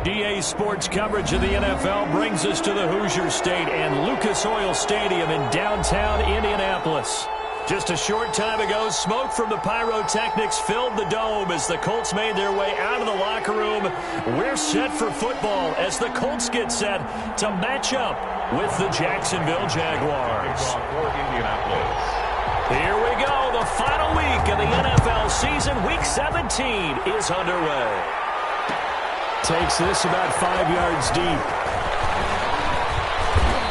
DA Sports coverage of the NFL brings us to the Hoosier State and Lucas Oil Stadium in downtown Indianapolis. Just a short time ago, smoke from the pyrotechnics filled the dome as the Colts made their way out of the locker room. We're set for football as the Colts get set to match up with the Jacksonville Jaguars. Here we go. The final week of the NFL season. Week 17 is underway. Takes this about 5 yards deep.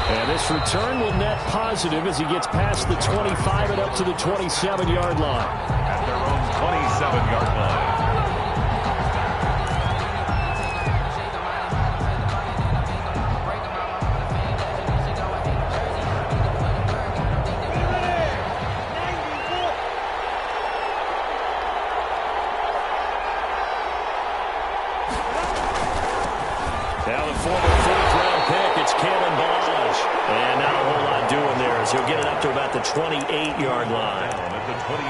And this return will net positive as he gets past the 25 and up to the 27-yard line. At their own 27-yard line. Now the former fourth-round pick, it's Kalen Balaj. And not a whole lot doing there as he'll get it up to about the 28-yard line.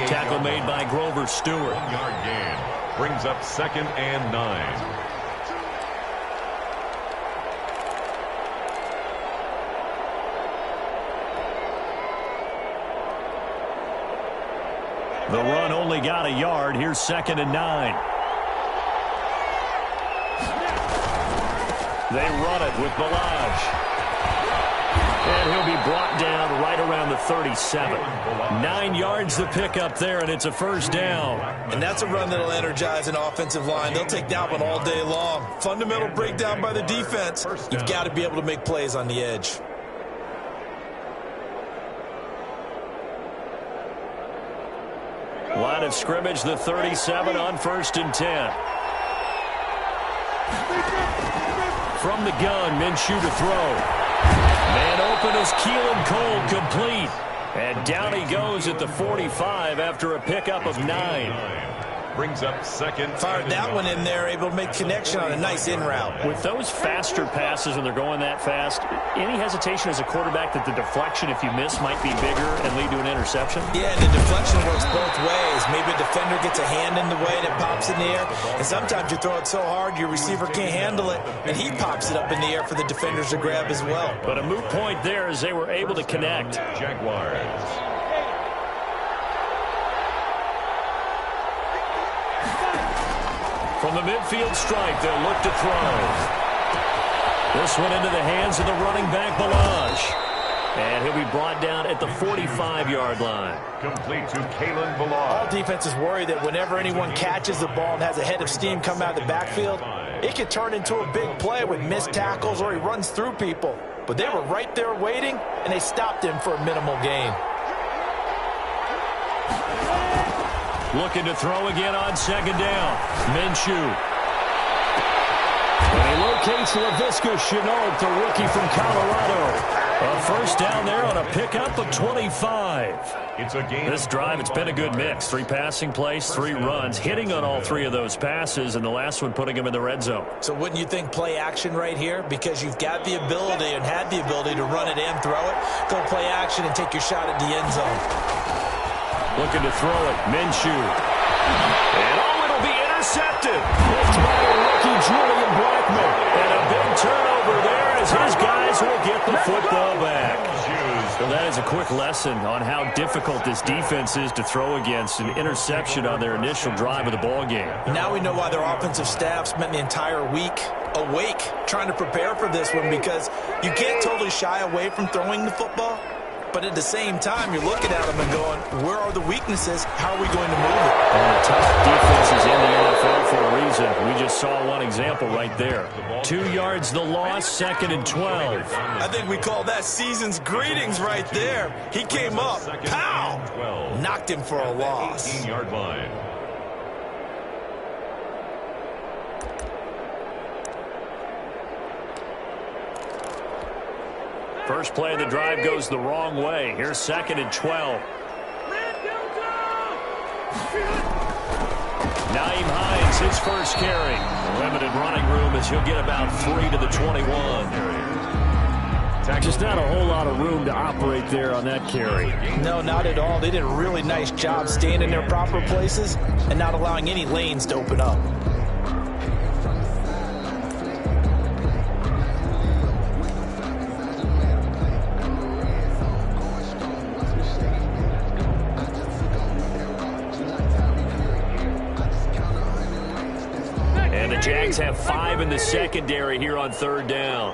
Tackle made by Grover Stewart. 1-yard gain. Brings up 2nd and 9. The run only got a yard. Here's 2nd and 9. They run it with Balaj. And he'll be brought down right around the 37. 9 yards the pick up there, and it's a first down. And that's a run that'll energize an offensive line. They'll take that one all day long. Fundamental breakdown by the defense. You've got to be able to make plays on the edge. Line of scrimmage, the 37 on 1st and 10. From the gun, Minshew to throw. Man open is Keelan Cole, complete. And down he goes at the 45 after a pickup of 9. Brings up 2nd. Fired that one in there, able to make connection on a nice in route. With those faster passes when they're going that fast, any hesitation as a quarterback that the deflection, if you miss, might be bigger and lead to an interception? Yeah, and the deflection works both ways. Maybe a defender gets a hand in the way and it pops in the air. And sometimes you throw it so hard your receiver can't handle it, and he pops it up in the air for the defenders to grab as well. But a moot point there as they were able to connect. Jaguars. From the midfield stripe, they'll look to throw. This one into the hands of the running back, Balaj. And he'll be brought down at the 45-yard line. Complete to Kalen Balaj. All defenses worry that whenever anyone catches the ball and has a head of steam come out of the backfield, it could turn into a big play with missed tackles or he runs through people. But they were right there waiting, and they stopped him for a minimal gain. Looking to throw again on 2nd down. Minshew. And he locates LaVisca Chenault, the rookie from Colorado. A first down there on a pickup of 25. It's a game. This drive, it's been a good mix. 3 passing plays, 3 runs, hitting on all 3 of those passes, and the last one putting him in the red zone. So wouldn't you think play action right here? Because you've got the ability and had the ability to run it and throw it. Go play action and take your shot at the end zone. Looking to throw it, Minshew. And it'll be intercepted. Picked by a rookie, Julian Blackman. And a big turnover there as his guys will get the football back. So that is a quick lesson on how difficult this defense is to throw against. An interception on their initial drive of the ball game. Now we know why their offensive staff spent the entire week awake trying to prepare for this one, because you can't totally shy away from throwing the football. But at the same time, you're looking at them and going, where are the weaknesses? How are we going to move it? And the top defenses in the NFL for a reason. We just saw one example right there. 2 yards the loss, 2nd and 12. I think we call that season's greetings right there. He came up, pow! Knocked him for a loss. 18-yard line. First play of the drive goes the wrong way. Here's 2nd and 12. Nyheim Hines, his first carry. Limited running room as he'll get about 3 to the 21. Just not a whole lot of room to operate there on that carry. No, not at all. They did a really nice job staying in their proper places and not allowing any lanes to open up. Jags have 5 in the secondary here on third down.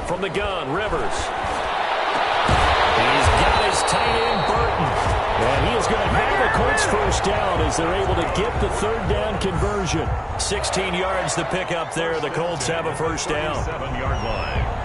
From the gun, Rivers. He's got his tight end, Burton. And he is going to have the Colts first down as they're able to get the third down conversion. 16 yards to pick up there. The Colts have a first down. 7-yard line.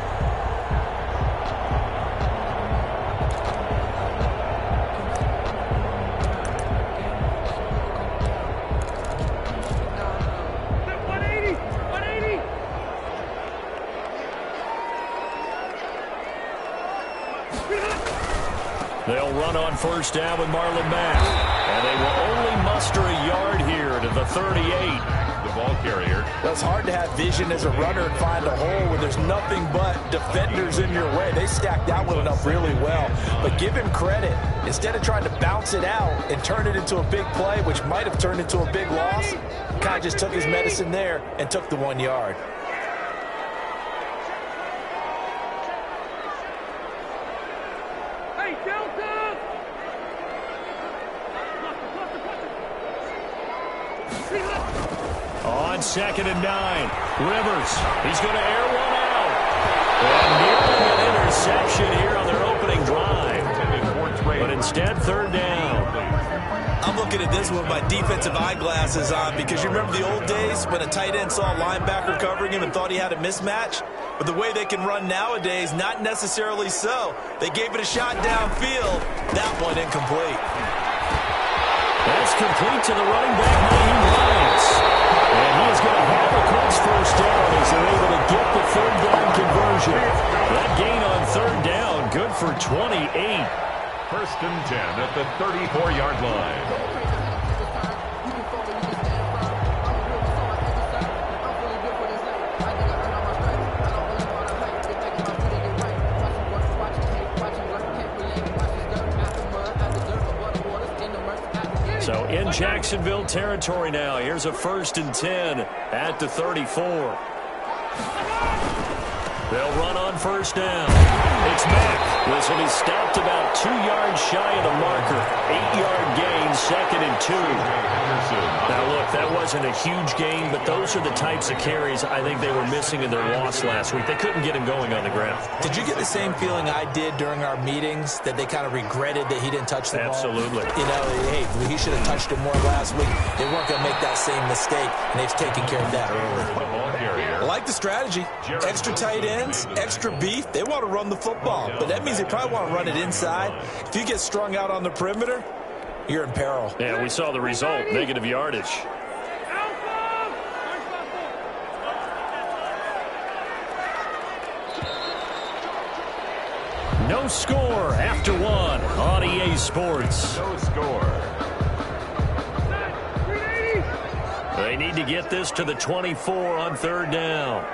They'll run on first down with Marlon Mack. And they will only muster a yard here to the 38. The ball carrier. Well, it's hard to have vision as a runner and find a hole when there's nothing but defenders in your way. They stacked that one up really well. But give him credit. Instead of trying to bounce it out and turn it into a big play, which might have turned into a big loss, kind of just took his medicine there and took the 1 yard. On 2nd and 9, Rivers. He's going to air one out. And nearly an interception here on their opening drive. But instead, third down. I'm looking at this with my defensive eyeglasses on because you remember the old days when a tight end saw a linebacker covering him and thought he had a mismatch? But the way they can run nowadays, not necessarily so. They gave it a shot downfield. That one incomplete. That's complete to the running back, Naheem Lyons. And he is going to have the Colts first down as they're able to get the third down conversion. That gain on third down, good for 28. 1st and 10 at the 34-yard line. So in Jacksonville territory now. Here's a 1st and 10 at the 34. They'll run on first down. It's Mack. This will be stopped about 2 yards shy of the marker. 8-yard gain, 2nd and 2. Now, look, that wasn't a huge gain, but those are the types of carries I think they were missing in their loss last week. They couldn't get him going on the ground. Did you get the same feeling I did during our meetings, that they kind of regretted that he didn't touch the ball? Absolutely. You know, hey, he should have touched it more last week. They weren't going to make that same mistake, and they've taken care of that early. I like the strategy. Extra tight ends, extra beef. They want to run the football, but that means they probably want to run it inside. If you get strung out on the perimeter, you're in peril. Yeah, we saw the result, negative yardage. No score after 1 on EA Sports. No score. They need to get this to the 24 on third down.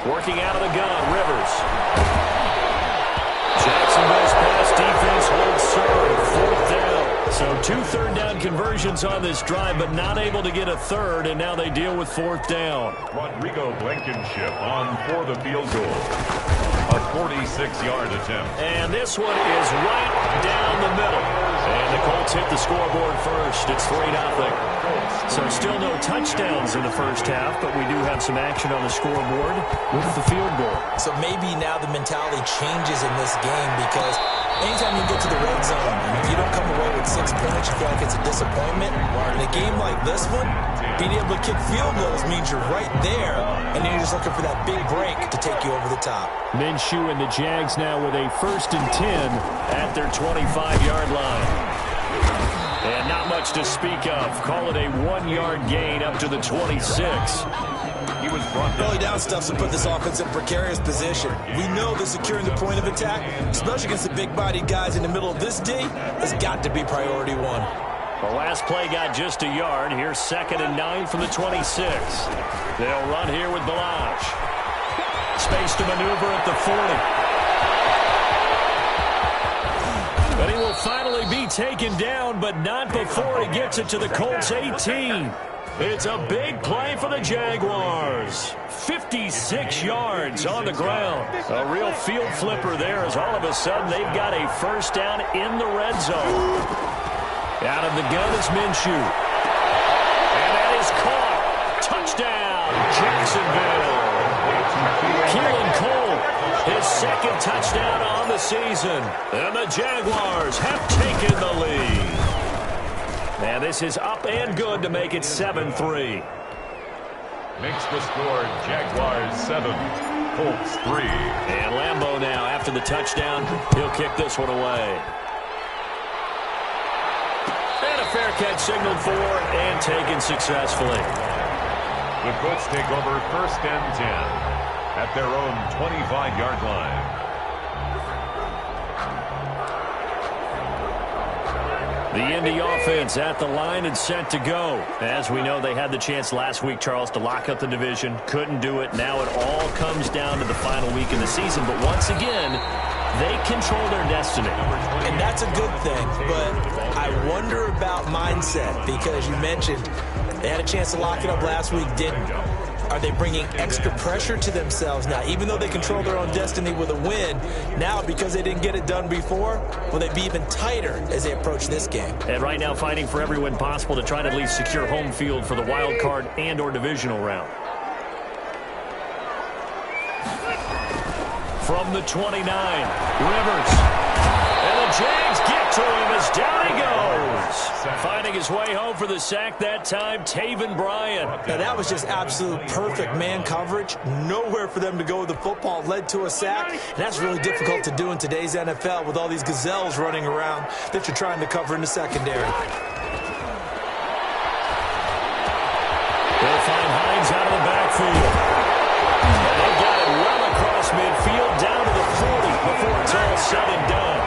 Working out of the gun, Rivers. Jacksonville's pass defense holds serve. 4th down. So 2 third down conversions on this drive, but not able to get a third, and now they deal with 4th down. Rodrigo Blankenship on for the field goal. A 46-yard attempt. And this one is right down the middle. And the Colts hit the scoreboard first. It's 3-0. So still no touchdowns in the first half, but we do have some action on the scoreboard with the field goal. So maybe now the mentality changes in this game because anytime you get to the red zone, if you don't come away with 6 points, you feel like it's a disappointment. In a game like this one, being able to kick field goals means you're right there, and then you're just looking for that big break to take you over the top. Minshew and the Jags now with a 1st and 10 at their 25-yard line. And not much to speak of. Call it a 1-yard gain up to the 26. He was brought down. Early down stuff's to put this offense in a precarious position. We know that securing the point of attack, especially against the big-bodied guys in the middle of this D, has got to be priority 1. The last play got just a yard. Here's 2nd and 9 from the 26. They'll run here with Balaj. Space to maneuver at the 40. But he will finally be taken down, but not before he gets it to the Colts 18. It's a big play for the Jaguars. 56 yards on the ground. A real field flipper there as all of a sudden they've got a first down in the red zone. Out of the gun is Minshew. And that is caught. Touchdown, Jacksonville. Keelan Cole, his second touchdown on the season. And the Jaguars have taken the lead. And this is up and good to make it 7-3. Makes the score Jaguars 7, Colts 3. And Lambeau now, after the touchdown, he'll kick this one away. And a fair catch signaled for and taken successfully. The Colts take over 1st and 10 at their own 25-yard line. The Indy offense at the line and set to go. As we know, they had the chance last week, Charles, to lock up the division. Couldn't do it. Now it all comes down to the final week of the season. But once again, they control their destiny. And that's a good thing. But I wonder about mindset because you mentioned they had a chance to lock it up last week, didn't. Are they bringing extra pressure to themselves now? Even though they control their own destiny with a win, now because they didn't get it done before, will they be even tighter as they approach this game? And right now fighting for every win possible to try to at least secure home field for the wild card and or divisional round. From the 29, Rivers. And the Jags get to him as down he goes. Finding his way home for the sack that time, Taven Bryan. Now that was just absolute perfect man coverage. Nowhere for them to go with the football. Led to a sack. And that's really difficult to do in today's NFL with all these gazelles running around that you're trying to cover in the secondary. They'll find Hines out of the backfield. And they got it well across midfield down to the 40 before it's all said and done.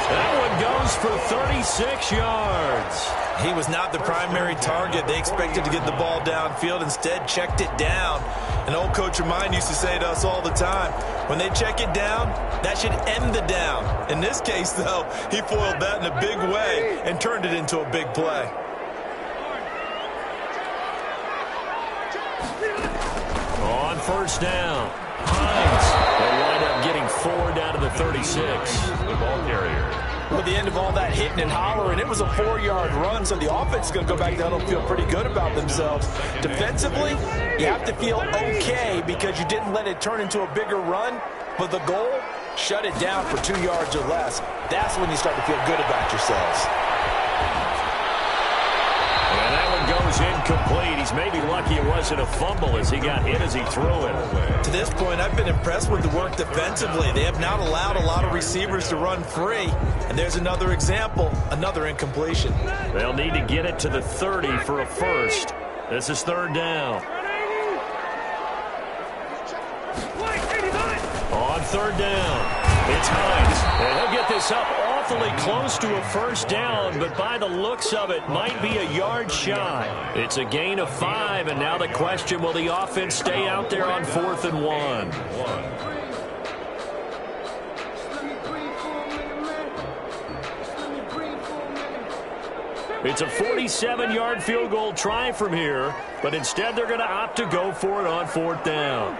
That one goes for 36 yards. He was not the primary target. They expected to get the ball downfield. Instead, checked it down. An old coach of mine used to say to us all the time, when they check it down, that should end the down. In this case, though, he foiled that in a big way and turned it into a big play. On first down, Hines will wind up getting 4 down to the 36. The ball carrier. With the end of all that hitting and hollering, it was a 4-yard run, so the offense is going to go back down and feel pretty good about themselves. Defensively, you have to feel okay because you didn't let it turn into a bigger run, but the goal, shut it down for 2 yards or less. That's when you start to feel good about yourselves. And that one goes incomplete. He's maybe lucky it wasn't a fumble as he got hit as he threw it. To this point, I've been impressed with the work defensively. They have not allowed a lot of receivers to run free. And there's another example, another incompletion. They'll need to get it to the 30 for a first. This is 3rd down. On 3rd down, it's Hines. And he'll get this up awfully close to a first down, but by the looks of it, might be a yard shy. It's a gain of 5, and now the question, will the offense stay out there on 4th and 1? It's a 47-yard field goal try from here, but instead they're going to opt to go for it on 4th down.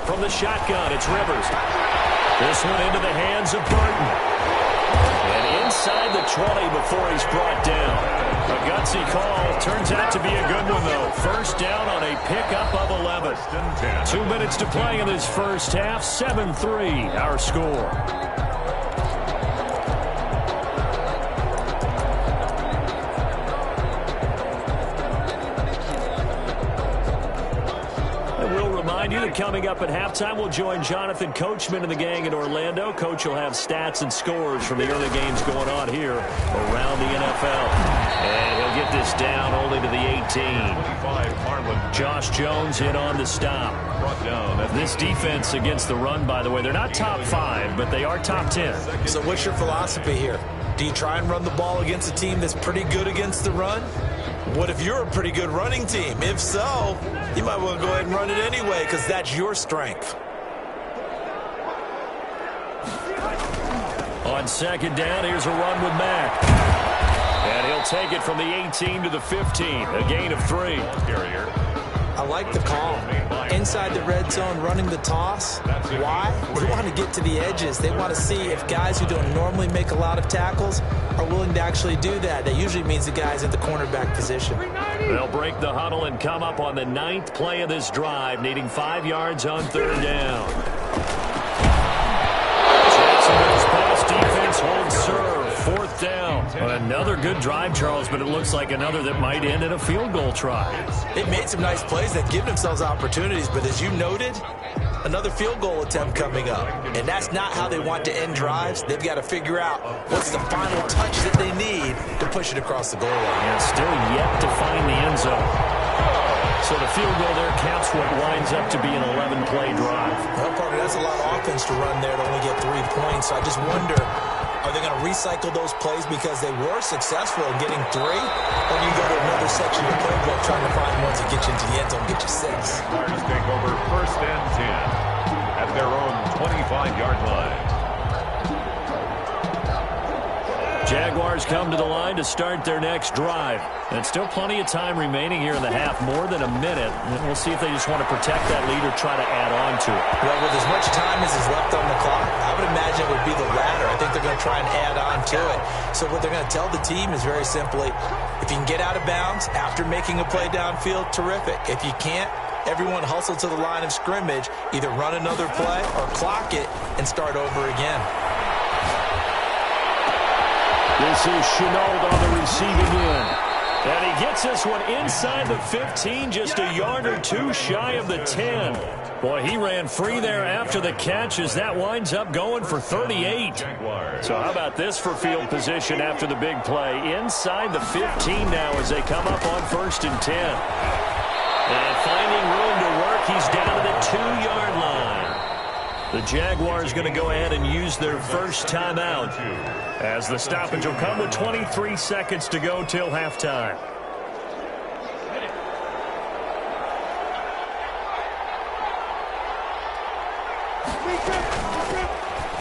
From the shotgun, it's Rivers. This one into the hands of Burton. And inside the 20 before he's brought down. A gutsy call. Turns out to be a good one, though. First down on a pickup of 11. 2 minutes to play in this first half. 7-3, our score. Coming up at halftime, we'll join Jonathan Coachman and the gang in Orlando. Coach will have stats and scores from the early games going on here around the NFL. And he'll get this down only to the 18. Josh Jones in on the stop. This defense against the run, by the way, they're not top 5, but they are top 10. So what's your philosophy here? Do you try and run the ball against a team that's pretty good against the run? What if you're a pretty good running team? If so, you might want to go ahead and run it anyway because that's your strength. On second down, here's a run with Mack. And he'll take it from the 18 to the 15, a gain of 3. I like the call. Inside the red zone, running the toss. Why? They want to get to the edges. They want to see if guys who don't normally make a lot of tackles are willing to actually do that. That usually means the guys at the cornerback position. They'll break the huddle and come up on the 9th play of this drive, needing 5 yards on 3rd down. Jacksonville's pass defense holds serve. 4th down. Another good drive, Charles, but it looks like another that might end in a field goal try. They've made some nice plays. They've given themselves opportunities, but as you noted, another field goal attempt coming up. And that's not how they want to end drives. They've got to figure out what's the final touch that they need to push it across the goal line. And still yet to find the end zone. So the field goal there counts what winds up to be an 11-play drive. Well, partner, that's a lot of offense to run there to only get 3 points. So I just wonder, are they going to recycle those plays because they were successful in getting 3? Or do you go to another section of the playbook trying to find ones that get you into the end zone, get you 6? Stars take over 1st and 10 at their own 25-yard line. Jaguars come to the line to start their next drive. And still plenty of time remaining here in the half, more than a minute. And we'll see if they just want to protect that lead or try to add on to it. Well, with as much time as is left on the clock, I would imagine it would be the latter. I think they're going to try and add on to it. So what they're going to tell the team is very simply, if you can get out of bounds after making a play downfield, terrific. If you can't, everyone hustle to the line of scrimmage, either run another play or clock it and start over again. This is Chenault on the receiving end. And he gets this one inside the 15, just a yard or 2 shy of the 10. Boy, he ran free there after the catch as that winds up going for 38. So how about this for field position after the big play? Inside the 15 now as they come up on 1st and 10. And finding room to work, he's down to the 2-yard line. The Jaguars going to go ahead and use their first timeout as the stoppage will come with 23 seconds to go till halftime.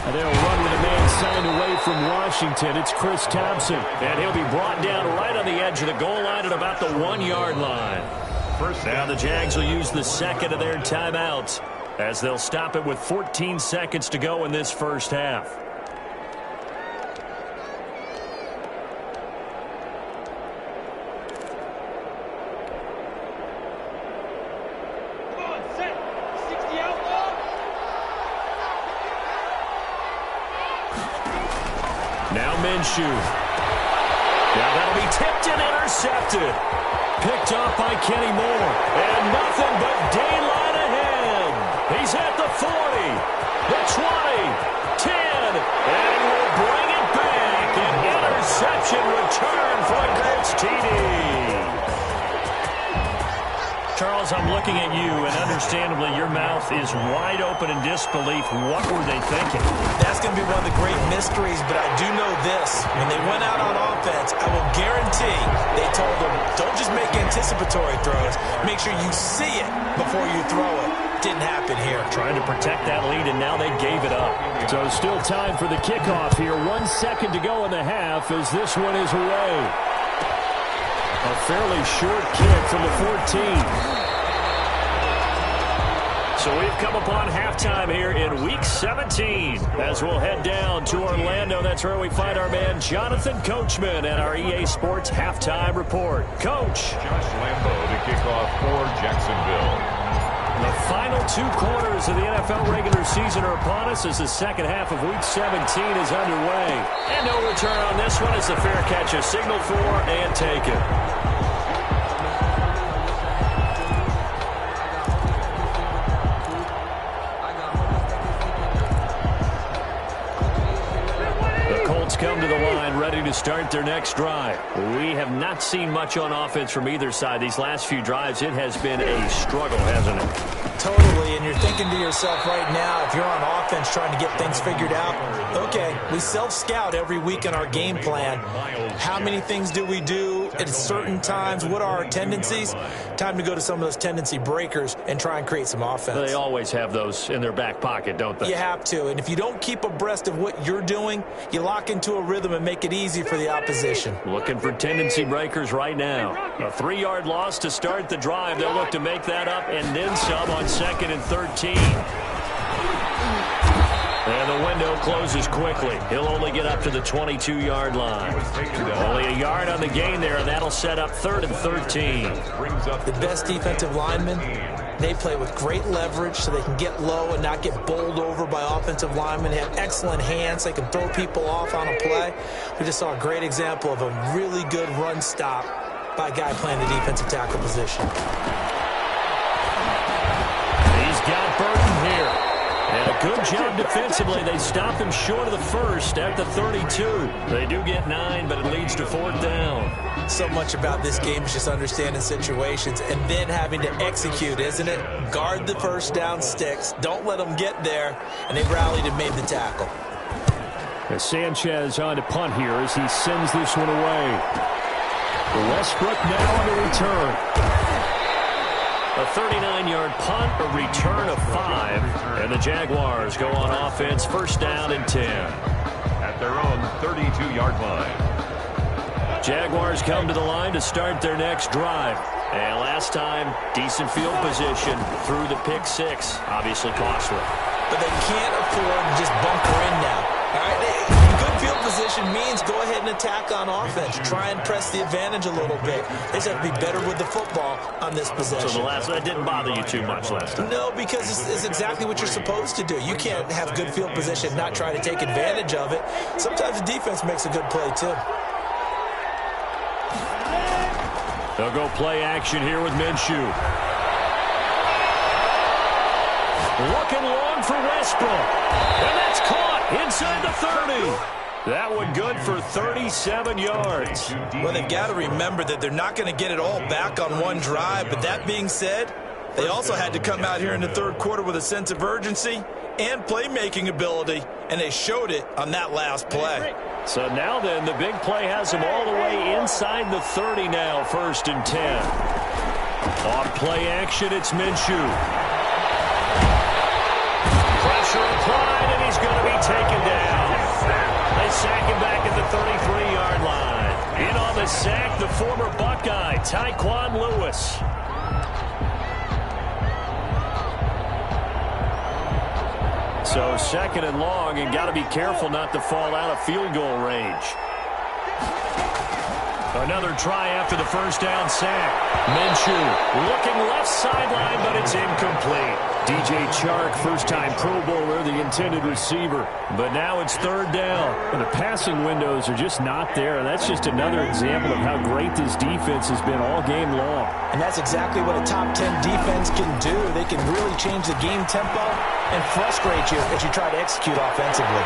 And they'll run with a man signed away from Washington. It's Chris Thompson. And he'll be brought down right on the edge of the goal line at about the 1-yard line. Now the Jags will use the second of their timeouts as they'll stop it with 14 seconds to go in this first half. Now Minshew. Now that'll be tipped and intercepted. Picked off by Kenny Moore. And nothing but daylight ahead. He's at the 40, the 20, 10, and he will bring it back. An interception return for a Grants TD. Charles, I'm looking at you, and understandably your mouth is wide open in disbelief. What were they thinking? That's going to be one of the great mysteries, but I do know this. When they went out on offense, I will guarantee they told them, don't just make anticipatory throws. Make sure you see it before you throw it. Didn't happen here. Trying to protect that lead, and now they gave it up. So still time for the kickoff here. 1 second to go in the half as this one is away. A fairly short kick from the 14. So we've come upon halftime here in Week 17 as we'll head down to Orlando. That's where we find our man Jonathan Coachman and our EA Sports Halftime Report. Coach. Josh Lambo to kick off for Jacksonville. The final 2 quarters of the NFL regular season are upon us as the second half of Week 17 is underway. And no return on this one as the fair catch is signaled for and taken. Come to the line, ready to start their next drive. We have not seen much on offense from either side. These last few drives, it has been a struggle, hasn't it? Totally, and you're thinking to yourself right now, if you're on offense trying to get things figured out, okay, we self-scout every week in our game plan. How many things do we do, at certain times. What are our tendencies? Time to go to some of those tendency breakers and try and create some offense. They always have those in their back pocket, don't they? You have to. And if you don't keep abreast of what you're doing, you lock into a rhythm and make it easy for the opposition. Looking for tendency breakers right now. A 3-yard loss to start the drive. They'll look to make that up and then some on 2nd and 13. And the window closes quickly. He'll only get up to the 22-yard line. Only a yard on the gain there, and that'll set up 3rd and 13. The best defensive linemen, they play with great leverage so they can get low and not get bowled over by offensive linemen. They have excellent hands. They can throw people off on a play. We just saw a great example of a really good run stop by a guy playing the defensive tackle position. He's got Burton here. And a good job defensively. They stop him short of the first at the 32. They do get 9, but it leads to 4th down. So much about this game is just understanding situations and then having to execute, isn't it? Guard the first down sticks. Don't let them get there. And they rallied and made the tackle. As Sanchez on to punt here as he sends this one away. Westbrook now on the return. A 39-yard punt, a return of 5, and the Jaguars go on offense, 1st down and 10. At their own 32-yard line. Jaguars come to the line to start their next drive. And last time, decent field position through the pick 6, obviously costly. But they can't afford to just bunker in now. All right, good field position means go ahead and attack on offense. Try and press the advantage a little bit. They just have to be better with the football on this possession. So that didn't bother you too much last time? No, because it's exactly what you're supposed to do. You can't have good field position and not try to take advantage of it. Sometimes the defense makes a good play, too. They'll go play action here with Minshew. Looking long for Westbrook. And that's caught inside the 30. That one good for 37 yards. Well, they've got to remember that they're not going to get it all back on one drive. But that being said, they also had to come out here in the 3rd quarter with a sense of urgency and playmaking ability. And they showed it on that last play. So now then, the big play has them all the way inside the 30 now, 1st and 10. On play action, it's Minshew. Pressure applied, and he's going to be taken down. They sack him back at the 33-yard line. In on the sack, the former Buckeye, Tyquan Lewis. So 2nd and long, and got to be careful not to fall out of field goal range. Another try after the 1st down sack. Minshew looking left sideline, but it's incomplete. DJ Chark, first-time Pro Bowler, the intended receiver. But now it's 3rd down. And the passing windows are just not there. That's just another example of how great this defense has been all game long. And that's exactly what a top 10 defense can do. They can really change the game tempo and frustrate you as you try to execute offensively.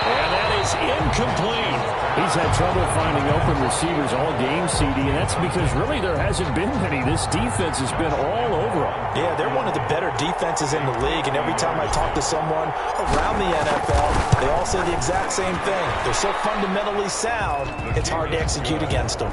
And that is incomplete. He's had trouble finding open receivers all game, CD, and that's because really there hasn't been many. This defense has been all over them. Yeah, they're one of the better defenses in the league, and every time I talk to someone around the NFL, they all say the exact same thing. They're so fundamentally sound, it's hard to execute against them.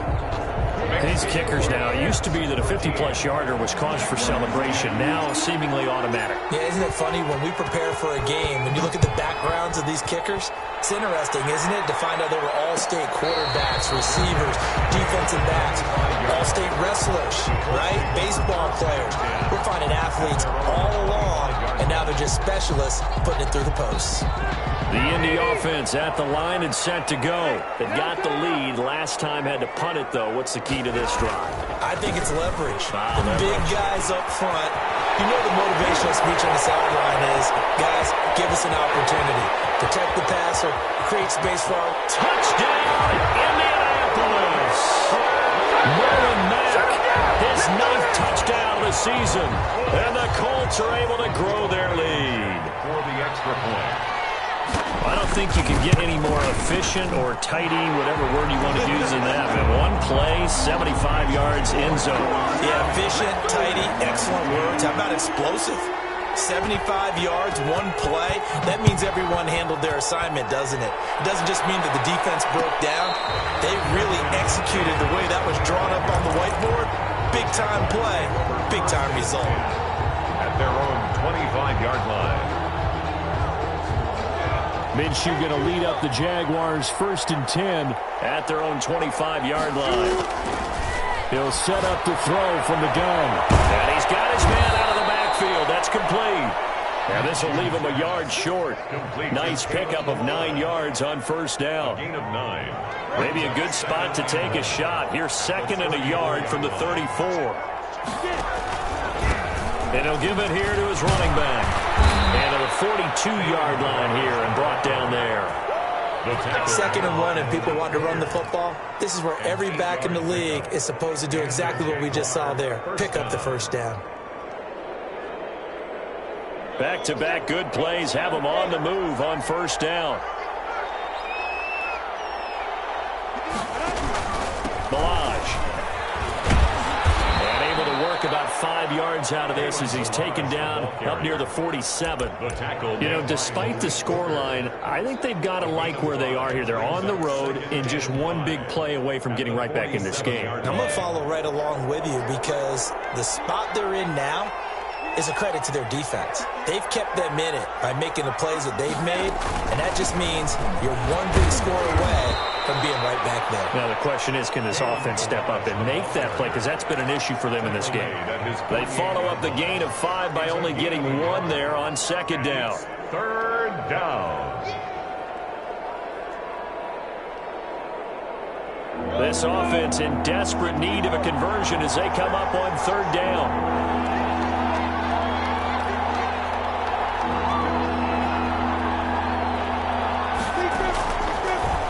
These kickers now, it used to be that a 50-plus yarder was cause for celebration. Now, seemingly automatic. Yeah, isn't it funny when we prepare for a game, when you look at the backgrounds of these kickers, it's interesting, isn't it, to find out they were all-state quarterbacks, receivers, defensive backs, all-state wrestlers, right? Baseball players. We're finding athletes all along, and now they're just specialists putting it through the posts. The Indy offense at the line and set to go. They got the lead. Last time had to punt it, though. What's the key to this drive? I think it's leverage. The big guys up front. You know the motivational speech on the sideline is, guys, give us an opportunity. Protect the passer. Create space for our touchdown, Indianapolis. Marlon Mack, his 9th touchdown of the season. And the Colts are able to grow their lead. For the extra point. I don't think you can get any more efficient or tidy, whatever word you want to use in that. But one play, 75 yards, end zone. Yeah, efficient, tidy, excellent words. How about explosive? 75 yards, one play. That means everyone handled their assignment, doesn't it? It doesn't just mean that the defense broke down. They really executed the way that was drawn up on the whiteboard. Big-time play, big-time result. At their own 25-yard line. Minshew going to lead up the Jaguars 1st and 10 at their own 25-yard line. He'll set up to throw from the gun. And he's got his man out of the backfield. That's complete. And this will leave him a yard short. Nice pickup of 9 yards on 1st down. Gain of 9. Maybe a good spot to take a shot. Here's 2nd and a yard from the 34. And he'll give it here to his running back. And to the 42-yard line here and brought down there. 2nd and 1, and people want to run the football. This is where every back in the league is supposed to do exactly what we just saw there. Pick up the 1st down. Back-to-back good plays have them on the move on 1st down. Balaj. And able to work about 5 yards out of this as he's taken down up near the 47. You know, despite the scoreline, I think they've got to like where they are here. They're on the road and just one big play away from getting right back in this game. I'm going to follow right along with you because the spot they're in now is a credit to their defense. They've kept them in it by making the plays that they've made, and that just means you're one big score away from being right back there. Now the question is, can this offense step up and make that play? Because that's been an issue for them in this game. They follow up the gain of 5 by only getting 1 there on 2nd down. 3rd down. This offense in desperate need of a conversion as they come up on 3rd down.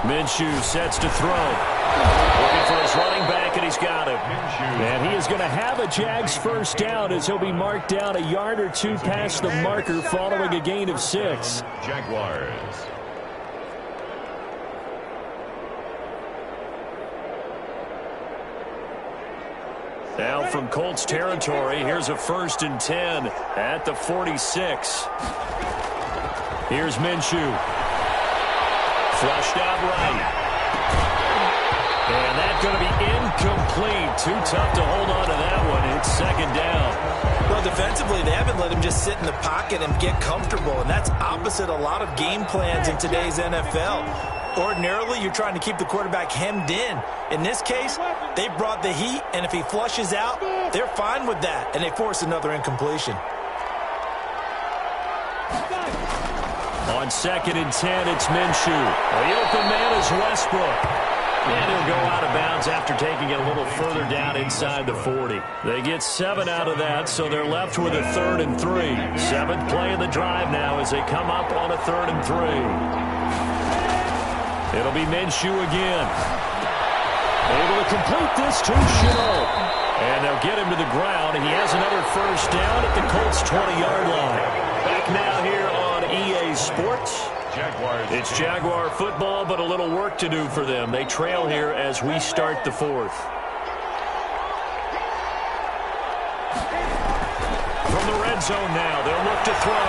Minshew sets to throw. Looking for his running back, and he's got him. And he is going to have a Jags 1st down as he'll be marked down a yard or 2 past the marker following a gain of 6. Jaguars. Now from Colts territory, here's a 1st and 10 at the 46. Here's Minshew. Flushed out right. And that's going to be incomplete. Too tough to hold on to that one. It's 2nd down. Well, defensively, they haven't let him just sit in the pocket and get comfortable, and that's opposite a lot of game plans in today's NFL. Ordinarily, you're trying to keep the quarterback hemmed in. In this case, they brought the heat, and if he flushes out, they're fine with that, and they force another incompletion. On 2nd and 10, it's Minshew. The open man is Westbrook. And he'll go out of bounds after taking it a little further down inside the 40. They get 7 out of that, so they're left with a 3rd and 3. 7th play of the drive now as they come up on a 3rd and 3. It'll be Minshew again. Able to complete this to Chenault. And they'll get him to the ground. He has another 1st down at the Colts' 20-yard line. Back now here on EA Sports. Jaguars. It's Jaguar football, but a little work to do for them. They trail here as we start the 4th. From the red zone now, they'll look to throw.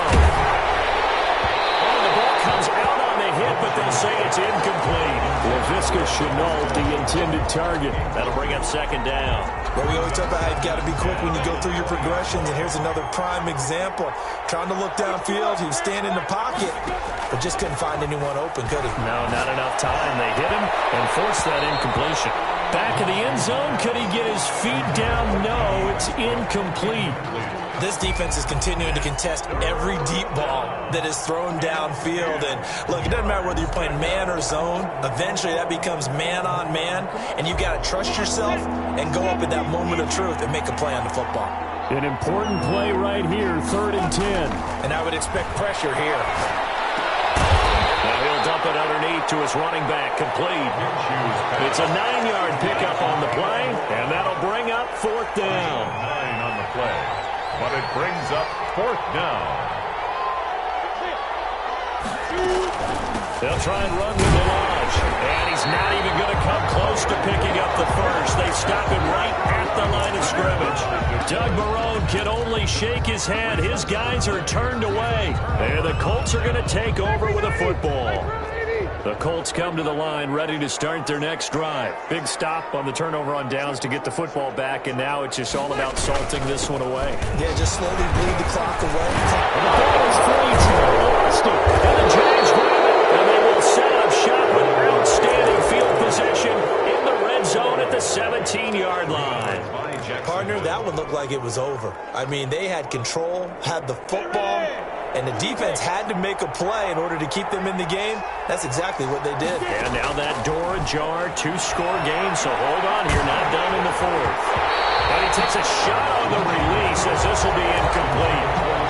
Oh, the ball comes out on the hit, but they'll say it's incomplete. Laviska Shenault, the intended target. That'll bring up 2nd down. Well, we always talk about how you've got to be quick when you go through your progressions, and here's another prime example. Trying to look downfield, he was standing in the pocket, but just couldn't find anyone open, could he? No, not enough time. They hit him and forced that incompletion. Back in the end zone, could he get his feet down? No, it's incomplete. This defense is continuing to contest every deep ball that is thrown downfield. And look, it doesn't matter whether you're playing man or zone. Eventually, that becomes man on man, and you've got to trust yourself and go up at that moment of truth and make a play on the football. An important play right here, 3rd and 10. And I would expect pressure here. Now he'll dump it underneath to his running back, complete. It's a 9-yard pickup on the play, and that'll bring up 4th down. 9 on the play, but it brings up 4th down. They'll try and run with Delage. And he's not even going to come close to picking up the first. They stop him right at the line of scrimmage. Doug Marrone can only shake his head. His guys are turned away. And the Colts are going to take over with a football. The Colts come to the line ready to start their next drive. Big stop on the turnover on downs to get the football back, and now it's just all about salting this one away. Yeah, just slowly bleed the clock away. And the ball is free. Lost it. And the Jags grab it, and they will set up shop with outstanding field possession in the red zone at the 17-yard line. Partner, that one looked like it was over. I mean, they had control, had the football, and the defense had to make a play in order to keep them in the game. That's exactly what they did. And now that door ajar, two-score game, so hold on here, not done in the fourth. And he takes a shot on the release as this will be incomplete.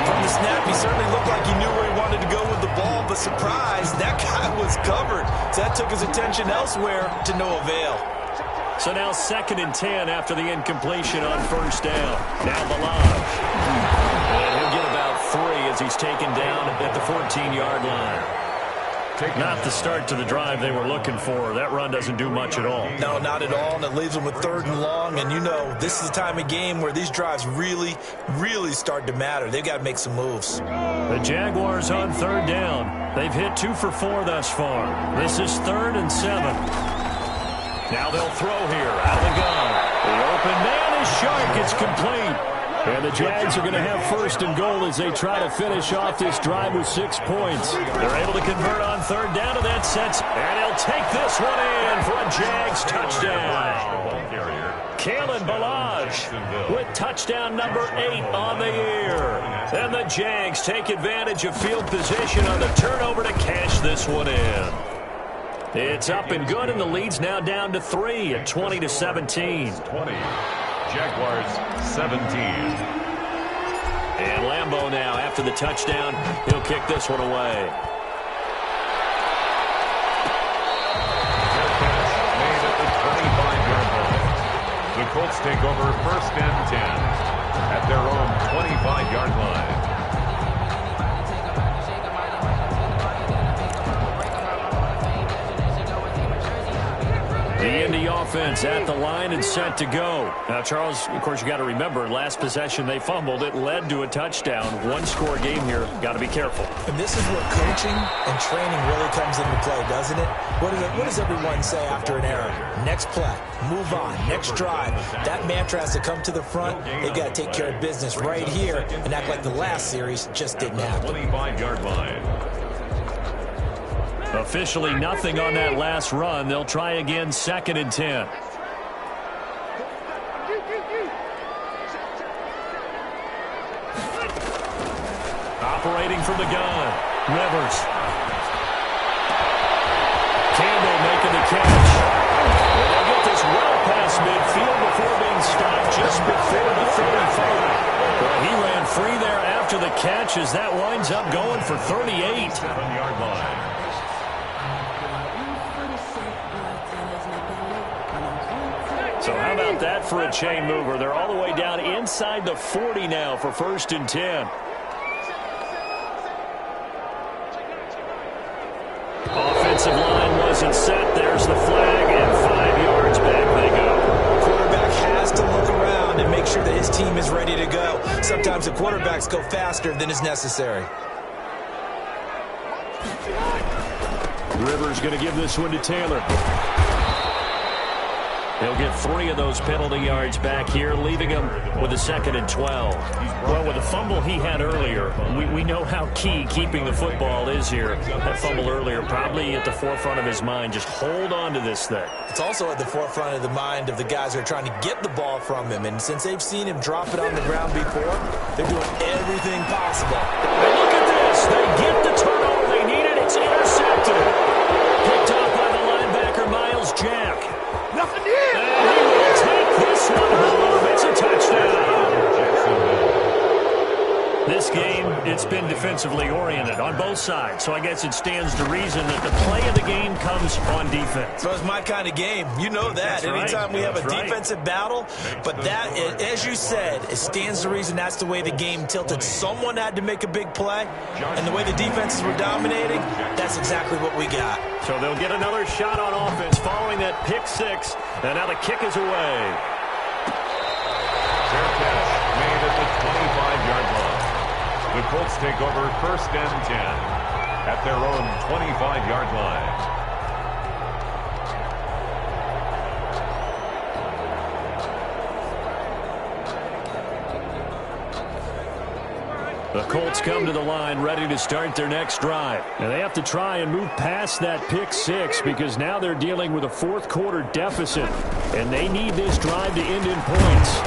From the snap, he certainly looked like he knew where he wanted to go with the ball, but surprise, that guy was covered. So that took his attention elsewhere to no avail. So now 2nd and 10 after the incompletion on first down. Now Delage. And he'll get about 3 as he's taken down at the 14-yard line. Not the start to the drive they were looking for. That run doesn't do much at all. No, not at all, and it leaves them with 3rd and long. And you know, this is the time of game where these drives really, really start to matter. They've got to make some moves. The Jaguars on 3rd down. They've hit 2 for 4 thus far. This is 3rd and 7. Now they'll throw here out of the gun. The open man is sharp. It's complete. And the Jags are going to have 1st and goal as they try to finish off this drive with 6 points. They're able to convert on 3rd down, and that sets, and he'll take this one in for a Jags touchdown. Kalen Ballage with touchdown number 8 on the year. And the Jags take advantage of field position on the turnover to cash this one in. It's up and good, and the lead's now down to 3 at 20-17. 20. Jaguars 17. And Lambeau now, after the touchdown, he'll kick this one away. Made at the 25-yard line. The Colts take over 1st and 10 at their own 25-yard line. The Indy offense at the line and set to go. Now, Charles, of course, you got to remember, last possession they fumbled. It led to a touchdown. 1-score game here. Got to be careful. And this is where coaching and training really comes into play, doesn't it? What does everyone say after an error? Next play, move on, next drive. That mantra has to come to the front. They've got to take care of business right here and act like the last series just didn't happen. 25-yard line. Officially nothing on that last run. They'll try again 2nd and 10. Operating from the gun. Rivers. Campbell making the catch. And they'll get this well past midfield before being stopped just before the 35. Well, he ran free there after the catch as that winds up going for 38. 7-yard line. So how about that for a chain mover? They're all the way down inside the 40 now for 1st and 10. Offensive line wasn't set. There's the flag, and 5 yards back they go. Quarterback has to look around and make sure that his team is ready to go. Sometimes the quarterbacks go faster than is necessary. Rivers going to give this one to Taylor. He'll get 3 of those penalty yards back here, leaving him with a 2nd and 12. Well, with the fumble he had earlier, we know how key keeping the football is here. That fumble earlier probably at the forefront of his mind. Just hold on to this thing. It's also at the forefront of the mind of the guys who are trying to get the ball from him. And since they've seen him drop it on the ground before, they're doing everything possible. And look at this. They get the turnover they needed. It's intercepted. Picked off by the linebacker, Miles Jack. Nothing here. And he will take this one home. It's a touchdown. This game, it's been defensively oriented on both sides, so I guess it stands to reason that the play of the game comes on defense. So it's my kind of game. You know that. That's Anytime right. we have a That's defensive battle, but that, as you said, it stands to reason that's the way the game tilted. Someone had to make a big play, and the way the defenses were dominating, that's exactly what we got. So they'll get another shot on offense following that pick six, and now the kick is away. Fair catch made at the 25-yard line. The Colts take over 1st and 10 at their own 25-yard line. The Colts come to the line ready to start their next drive. And they have to try and move past that pick six because now they're dealing with a fourth-quarter deficit. And they need this drive to end in points.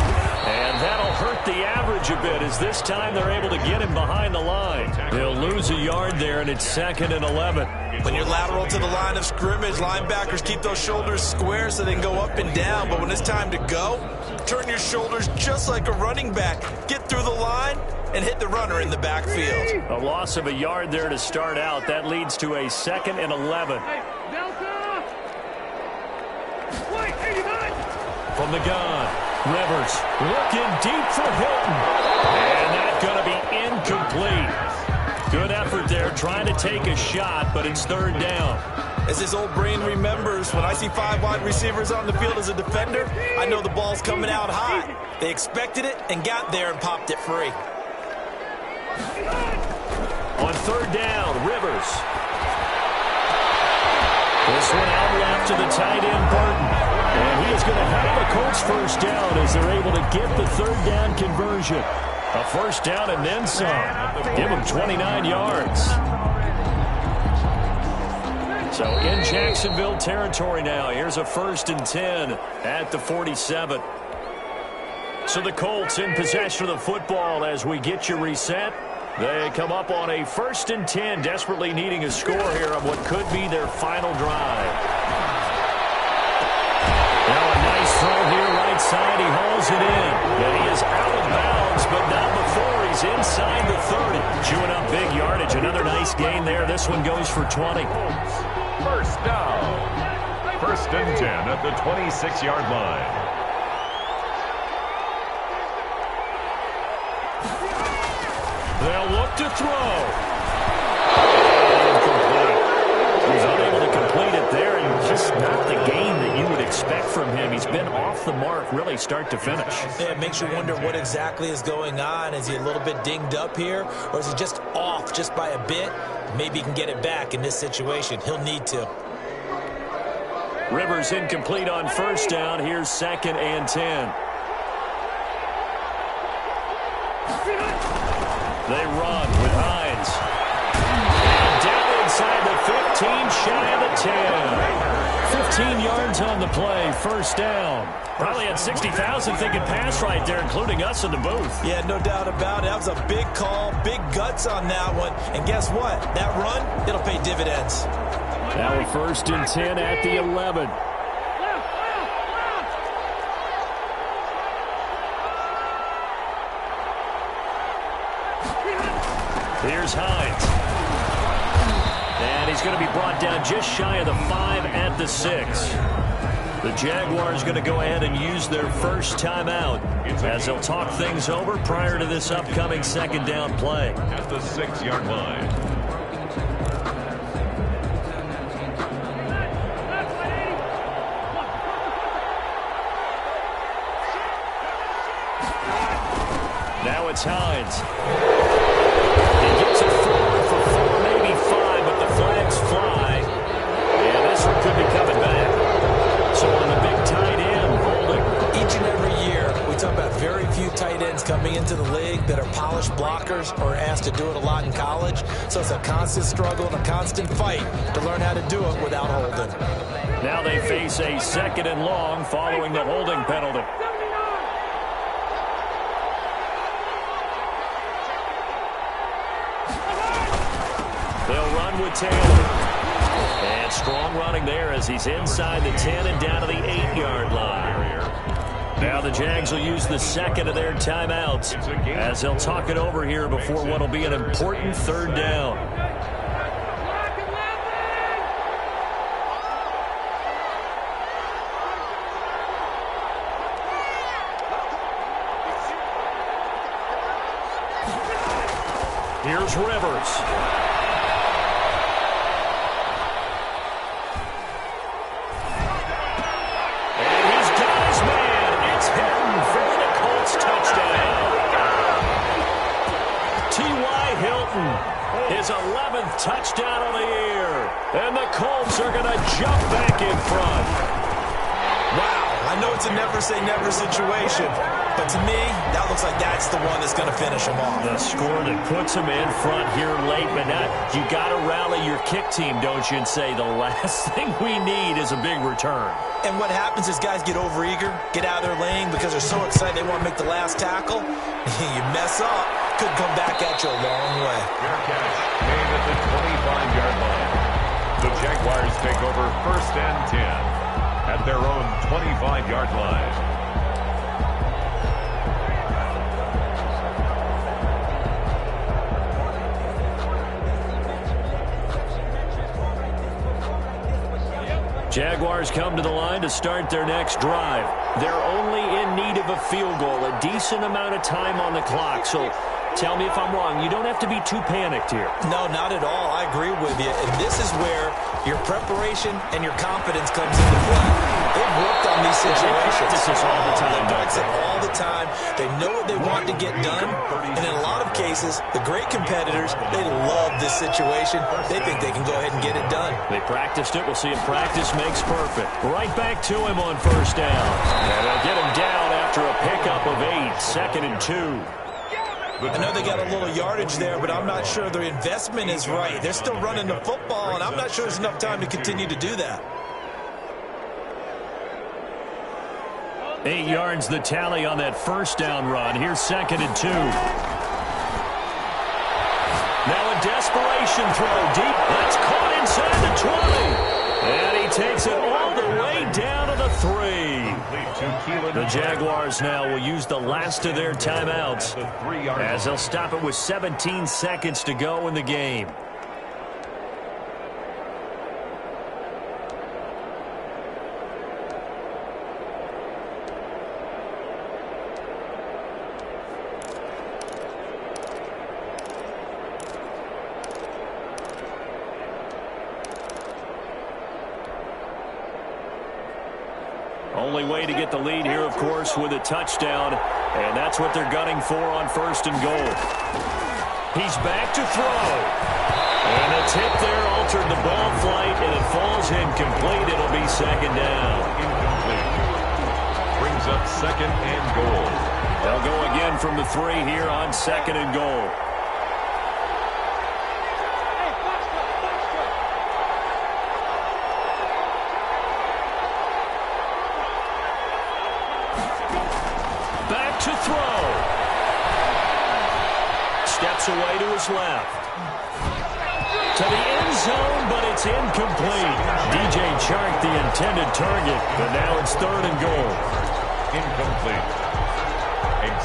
And that'll hurt the average a bit as this time they're able to get him behind the line. They'll lose a yard there, and it's 2nd and 11. When you're lateral to the line of scrimmage, linebackers keep those shoulders square so they can go up and down. But when it's time to go, turn your shoulders just like a running back. Get through the line and hit the runner in the backfield. A loss of a yard there to start out. That leads to a 2nd and 11. From the gun, Rivers looking deep for Hilton. And that's going to be incomplete. Good effort there trying to take a shot, but it's 3rd down. As his old brain remembers, when I see 5 wide receivers on the field as a defender, I know the ball's coming out hot. They expected it and got there and popped it free. On 3rd down, Rivers. This one out left to the tight end, Burton. And he is going to have a Colts first down as they're able to get the 3rd down conversion. A first down and then some. Give him 29 yards. So in Jacksonville territory now. Here's a 1st and 10 at the 47. So the Colts in possession of the football as we get you reset. They come up on a 1st and 10, desperately needing a score here on what could be their final drive. Now a nice throw here right side. He hauls it in. And he is out of bounds, but not before he's inside the 30. Chewing up big yardage. Another nice gain there. This one goes for 20. First down. 1st and 10 at the 26-yard line. They'll look to throw. He's unable to complete it there, and just not the game that you would expect from him. He's been off the mark really start to finish. Yeah, it makes you wonder what exactly is going on. Is he a little bit dinged up here, or is he just off just by a bit? Maybe he can get it back in this situation. He'll need to. Rivers incomplete on 1st down. Here's 2nd and 10. They run with Hines. And down inside the 15, shy of the 10. 15 yards on the play, 1st down. Probably had 60,000 thinking pass right there, including us in the booth. Yeah, no doubt about it. That was a big call, big guts on that one. And guess what? That run, it'll pay dividends. Now a 1st and 10 at the 11. Here's Hines. And he's going to be brought down just shy of the 5 at the 6. The Jaguars going to go ahead and use their first timeout as they'll talk things over prior to this upcoming 2nd down play. At the 6-yard line. Now it's Hines. He gets it forward for 4, maybe 5, but the flags fly. And this one could be coming back. So on the big tight end, holding. Each and every year, we talk about very few tight ends coming into the league that are polished blockers or asked to do it a lot in college. So it's a constant struggle and a constant fight to learn how to do it without holding. Now they face a 2nd and long following the holding penalty. They'll run with Taylor. And strong running there as he's inside the 10 and down to the 8-yard line. Now the Jags will use the second of their timeouts as they'll talk it over here before what will be an important third down. Here's Rivers. And he's got his man. It's Hilton for the Colts touchdown. T.Y. Hilton, his 11th touchdown of the year. And the Colts are going to jump back in front. Wow, I know it's a never-say-never situation, but to me, that looks like that's the one that's going to finish them off. The score that puts them in front here late, but now you got to rally your kick team, don't you, and say the last thing we need is a big return. And what happens is guys get overeager, get out of their lane because they're so excited they want to make the last tackle. You mess up, could come back at you a long way. Fair catch made at the 25-yard line. The Jaguars take over 1st and 10 at their own 25-yard line. Jaguars come to the line to start their next drive. They're only in need of a field goal, a decent amount of time on the clock. So tell me if I'm wrong. You don't have to be too panicked here. No, not at all. I agree with you. And this is where your preparation and your confidence comes into play. They've worked on these situations. This is all the time. They practice it all the time. They know what they want to get done. And in a lot of cases, the great competitors, they love this situation. They think they can go ahead and get it done. They practiced it. We'll see if practice makes perfect. Right back to him on 1st down. And they'll get him down after a pickup of 8, 2nd and 2. I know they got a little yardage there, but I'm not sure their investment is right. They're still running the football, and I'm not sure there's enough time to continue to do that. 8 yards the tally on that 1st down run. Here's 2nd and 2. Now a desperation throw deep. That's caught inside the 20. And he takes it all the way down to the 3. The Jaguars now will use the last of their timeouts as they'll stop it with 17 seconds to go in the game. Only way to get the lead here, of course, with a touchdown, and that's what they're gunning for on 1st and goal. He's back to throw. And the tip there altered the ball flight, and it falls incomplete. It'll be 2nd down. Incomplete. Brings up 2nd and goal. They'll go again from the 3 here on 2nd and goal. To throw. Steps away to his left. To the end zone, but it's incomplete. DJ Chark, the intended target, but now it's 3rd and goal. Incomplete.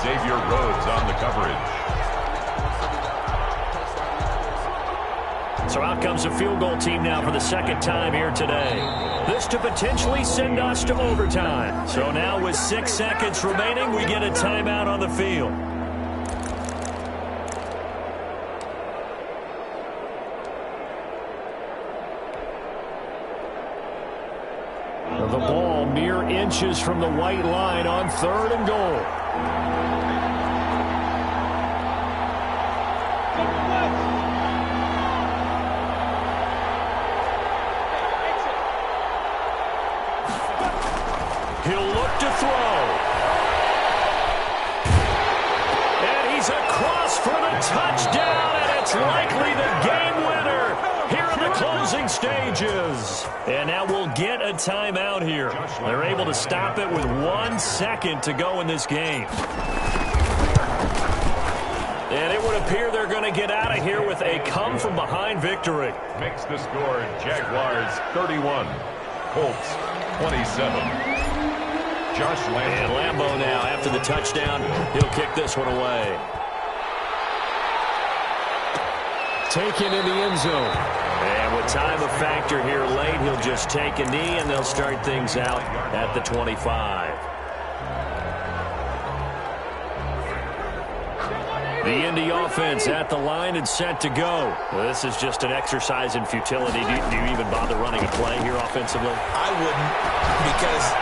Xavier Rhodes on the coverage. So out comes the field goal team now for the 2nd time here today. This to potentially send us to overtime. So now with 6 seconds remaining, we get a timeout on the field. The ball mere inches from the white line on 3rd and goal. He'll look to throw. And he's across for the touchdown, and it's likely the game winner here in the closing stages. And now we'll get a timeout here. They're able to stop it with 1 second to go in this game. And it would appear they're going to get out of here with a come-from-behind victory. Makes the score Jaguars 31, Colts 27. Josh Lambo. And Lambo now, after the touchdown, he'll kick this one away. Taken in the end zone. And with time a factor here late, he'll just take a knee, and they'll start things out at the 25. The Indy offense at the line and set to go. Well, this is just an exercise in futility. Do you even bother running a play here offensively? I wouldn't, because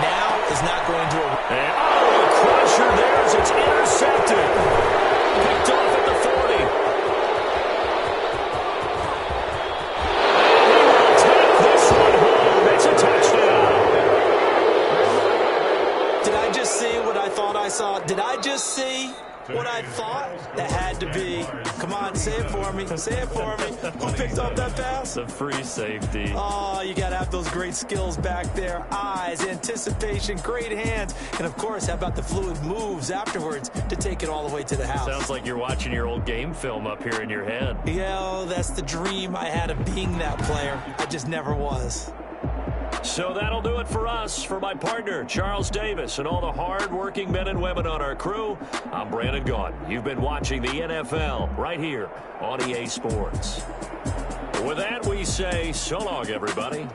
now is not going to... And, a crusher there as it's intercepted. Picked off at the 40. And he will take this one home. It's a touchdown. Did I just see what I thought I saw? Did I just see what I thought? That had to be. Come on, say it for me. Say it for me. Who picked up that pass? The free safety. Oh, you got to have those great skills back there. Eyes, anticipation, great hands. And, of course, how about the fluid moves afterwards to take it all the way to the house? Sounds like you're watching your old game film up here in your head. Yeah, that's the dream I had of being that player. I just never was. So that'll do it for us. For my partner, Charles Davis, and all the hard-working men and women on our crew, I'm Brandon Gaudin. You've been watching the NFL right here on EA Sports. With that, we say so long, everybody.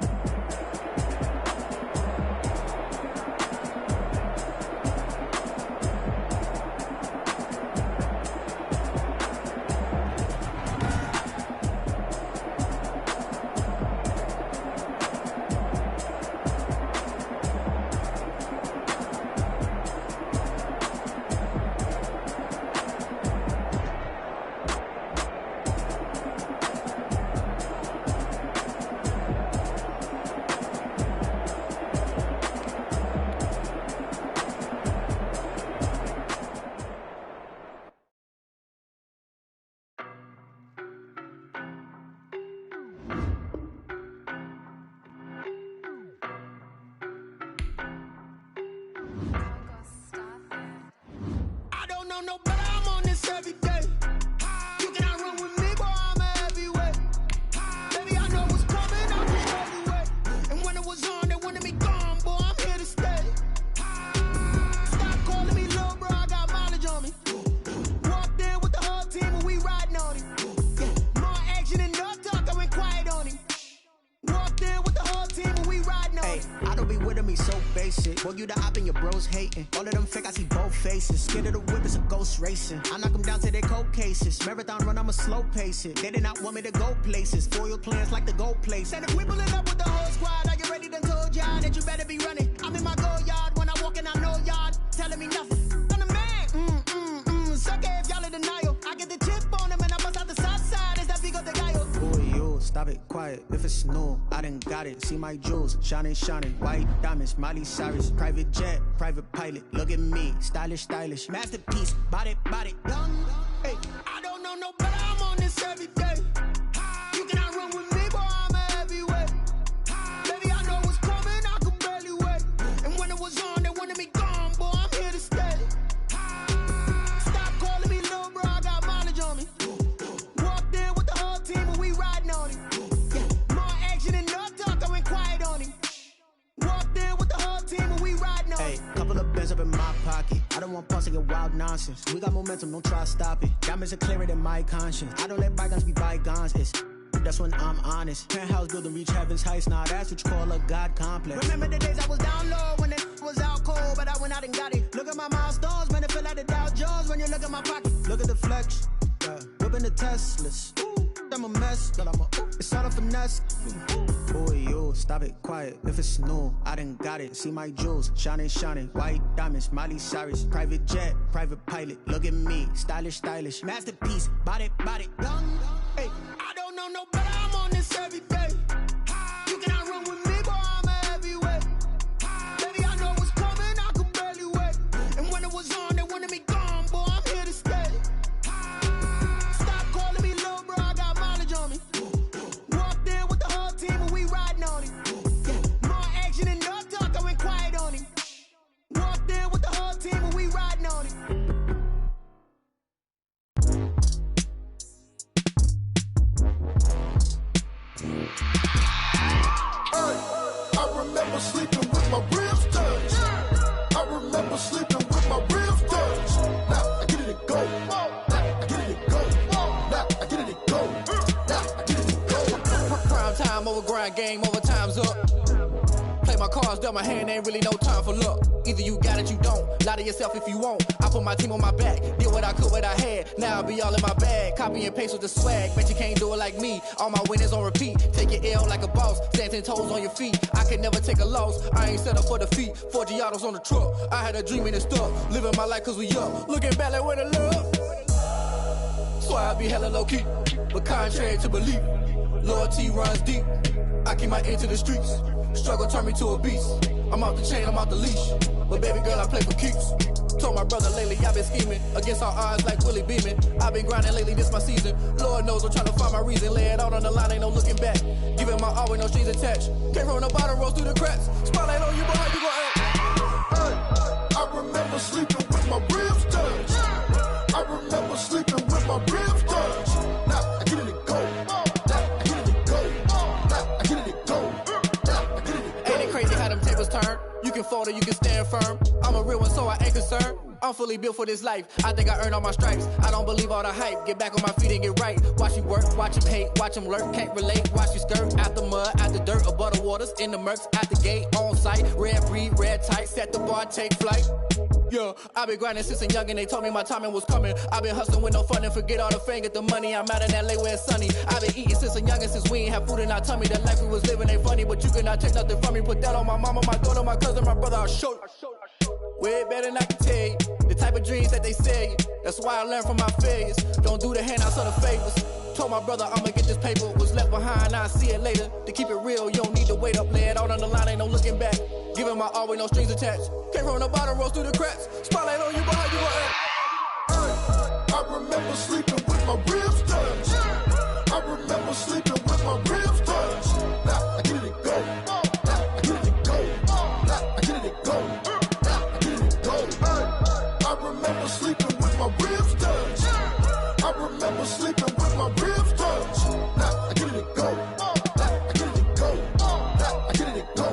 Boy, you the op and your bros hating. All of them fake, I see both faces. Scared of the whip, it's a ghost racing. I knock them down to their cold cases. Marathon run, I'ma slow pace it. They did not want me to go places. Foil plans like the go place. And if we pulling up with the whole squad, are you ready? Done told y'all that you better be running. I'm in my go yard. When I walk in, I know y'all telling me nothing. I'm the man. Suck it if y'all in denial. I get the chip on them and I bust out the south side. It's that Vigo de Gallo. Boy, you stop it quiet. If it's new, I done got it. See my jewels, shining, shining. White diamonds, Miley Cyrus. Private jet, private pilot. Look at me, stylish, stylish. Masterpiece, body, done. Hey, I don't know no better. I'm on this every day. You cannot run with me, boy. I'm a heavyweight. Baby, I know what's coming. I could barely wait. And when it was on, they wanted me gone, boy. I'm here to stay. Stop calling me little bro. I got mileage on me. Walked in with the whole team and we riding on him. Yeah, more action and no talk. I went quiet on him. Walked in with the whole team and we riding on him. Hey, couple of bands up in my pocket. I don't want pause to get wild nonsense. We got momentum, don't try to stop it. Diamonds are clearer than my conscience. I don't let bygones be bygones. That's when I'm honest. Penthouse building reach heaven's heights. Now that's what you call a God complex. Remember the days I was down low when it was out cold, but I went out and got it. Look at my milestones, man, it feel like the Dow Jones when you look at my pocket. Look at the flex, whipping the Teslas. I'm a mess, but it's all a finesse. Boy, you stop it quiet. If it's new, I done got it. See my jewels, shining, shining. White diamonds, Miley Cyrus. Private jet, private pilot. Look at me, stylish, stylish. Masterpiece, body, done. Hey, I don't know no better. I'm on this every day. You cannot run with me, boy. I'm a heavyweight. Baby, I know what's coming. I could barely wait. And when it was on, they wanted me gone, boy. I'm here to stay. Stop calling me little bro. I got mileage on me. Walked in with the whole team and we riding on him. Yeah, more action and no talk. I went quiet on him. Walked in with the whole team and we riding on him. over grind, game over, time's up. Play my cards, dealt my hand, ain't really no time for luck. Either you got it, you don't. Lie to yourself if you won't. I put my team on my back, did what I could, what I had. Now I be all in my bag, copy and paste with the swag. Bet you can't do it like me. All my winners on repeat. Take your L like a boss, stand 10 toes on your feet. I can never take a loss. I ain't set up for defeat. 4 Giottos on the truck. I had a dream and it stuck. Living my life cause we up. Looking back like where the love. So I be hella low key, but contrary to belief, loyalty runs deep. I keep my ear to the streets. Struggle turned me to a beast. I'm off the chain, I'm off the leash. But baby girl, I play for keeps. Told my brother lately, I've been scheming against all odds like Willie Beeman. I've been grinding lately, this my season. Lord knows I'm trying to find my reason. Lay it out on the line, ain't no looking back. Giving my all with no strings attached. Came from the bottom, rose through the cracks. Spotlight on you, boy, how you gon' act? I remember sleeping with my ribs touched. I remember sleeping with my ribs touched. Now I get it to go. Now I get it to go. Now I get it to go. Now I get it to go. Ain't it crazy how them tables turn? You can fold or you can stand firm. I'm a real one, so I ain't concerned. I'm fully built for this life. I think I earned all my stripes. I don't believe all the hype. Get back on my feet and get right. Watch you work, watch him hate, watch him lurk. Can't relate, watch you skirt. Out the mud, out the dirt, above the waters, in the murks, at the gate, on site. Red breed, red tight, set the bar, take flight. Yeah, I been grinding since a young and they told me my timing was coming. I been hustling with no fun and forget all the fame, get the money. I'm out in LA where it's sunny. I been eating since a young and since we ain't have food in our tummy. The life we was living ain't funny, but you cannot take nothing from me. Put that on my mama, my daughter, my cousin, my brother, I'll show you. Way better than I can tell you. The type of dreams that they sell you. That's why I learned from my failures. Don't do the handouts or the favors. Told my brother I'ma get this paper. Was left behind, I'll see it later. To keep it real, you don't need to wait up. Lay it out on the line, ain't no looking back. Giving my all with no strings attached. Came from the bottom, rose through the cracks. Spotlight on you, boy, how you gon' act? I remember sleeping with my ribs touched. I remember sleeping with my ribs touched. Now I get it to go. Now I get it to go. Now I get it to go. Now I get it to go. I remember sleeping with my ribs touched. I remember sleeping with my ribs touched. Now I get it to go. Now I get it to go. Now I get it to go.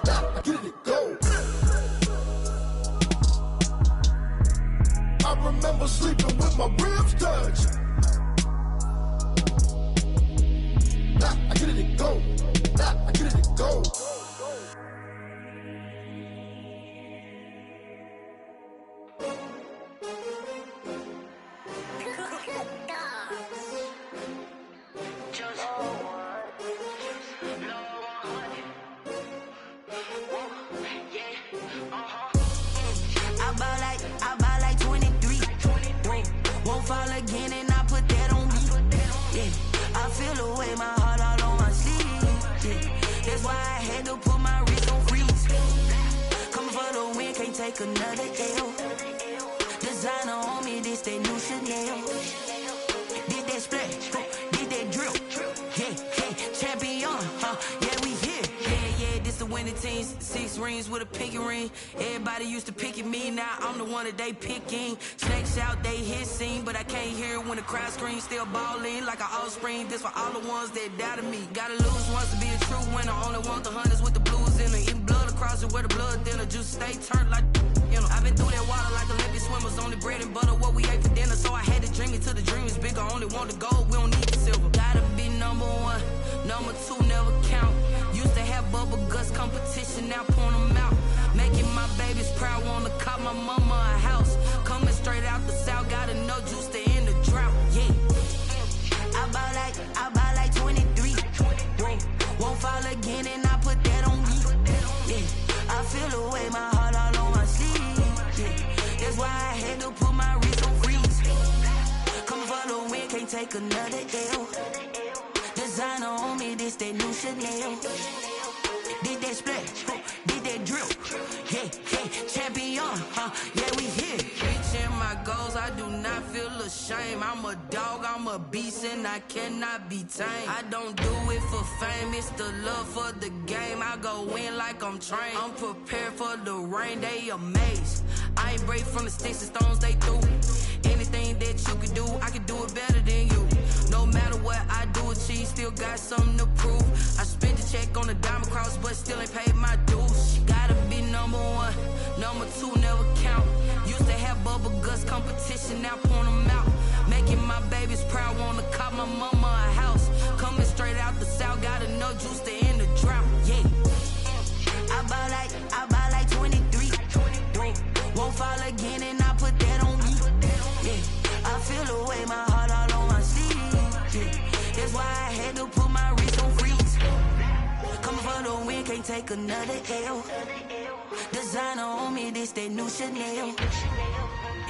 Now I get it to go. I remember sleeping with my ribs touched. Now I get it to go. Now I get it to go. I buy like 23. Won't fall again and I put that on me. Yeah, I feel the way my heart all on my sleeve. Yeah, that's why I had to put my wrist on freeze. Coming for the win, can't take another L. Designer on me, this that new Chanel. Did that splash, did that drill. Yeah, champion, yeah, we here. Yeah, this the winning team. 6 rings with a pinky ring. Everybody used to pick at me, now I'm the one that they picking. Snakes out, they hit scene, but I can't hear it when the crowd screams. Still ballin' like an offspring. This for all the ones that doubted me. Gotta lose once to be a true winner. Only want the hunters with the blues in it. Eating blood across it where the blood thinner. Juice stay turned like, you know. I've been through that water like Olympic swimmers. Only bread and butter, what we ate for dinner. So I had to dream it till the dream is bigger. Only want the gold, we don't need the silver. Gotta be number 1, number 2 never count. Used to have bubble guts competition, now point them out. Making my babies proud, wanna cop my mama a house. Coming straight out the south, gotta know juice to end the drought. Yeah, I buy like 23. Won't fall again and I put that on me. Yeah, I feel the way my heart all on my sleeve. Yeah, that's why I had to put my wrist on freeze. Coming for the win, can't take another L. Designer on me, this that new Chanel. Did that splash, did that drill. Yeah, champion, yeah, we here. Reaching my goals, I do not feel ashamed. I'm a dog, I'm a beast, and I cannot be tamed. I don't do it for fame, it's the love for the game. I go in like I'm trained. I'm prepared for the rain, they amazed. I ain't break from the sticks and stones they threw. Anything that you can do, I can do it better than you. No matter what I do achieve, still got something to prove. I spent the check on the diamond cross, but still ain't paid my dues. Gotta be number 1, number 2 never count. Used to have bubble guts competition, now point them out. Making my babies proud, wanna cop my mama a house. Coming straight out the south, gotta know juice feel away, my heart all on my sleeve. Yeah. That's why I had to put my wrist on freeze. Coming for the win, can't take another L. Designer on me, this that new Chanel.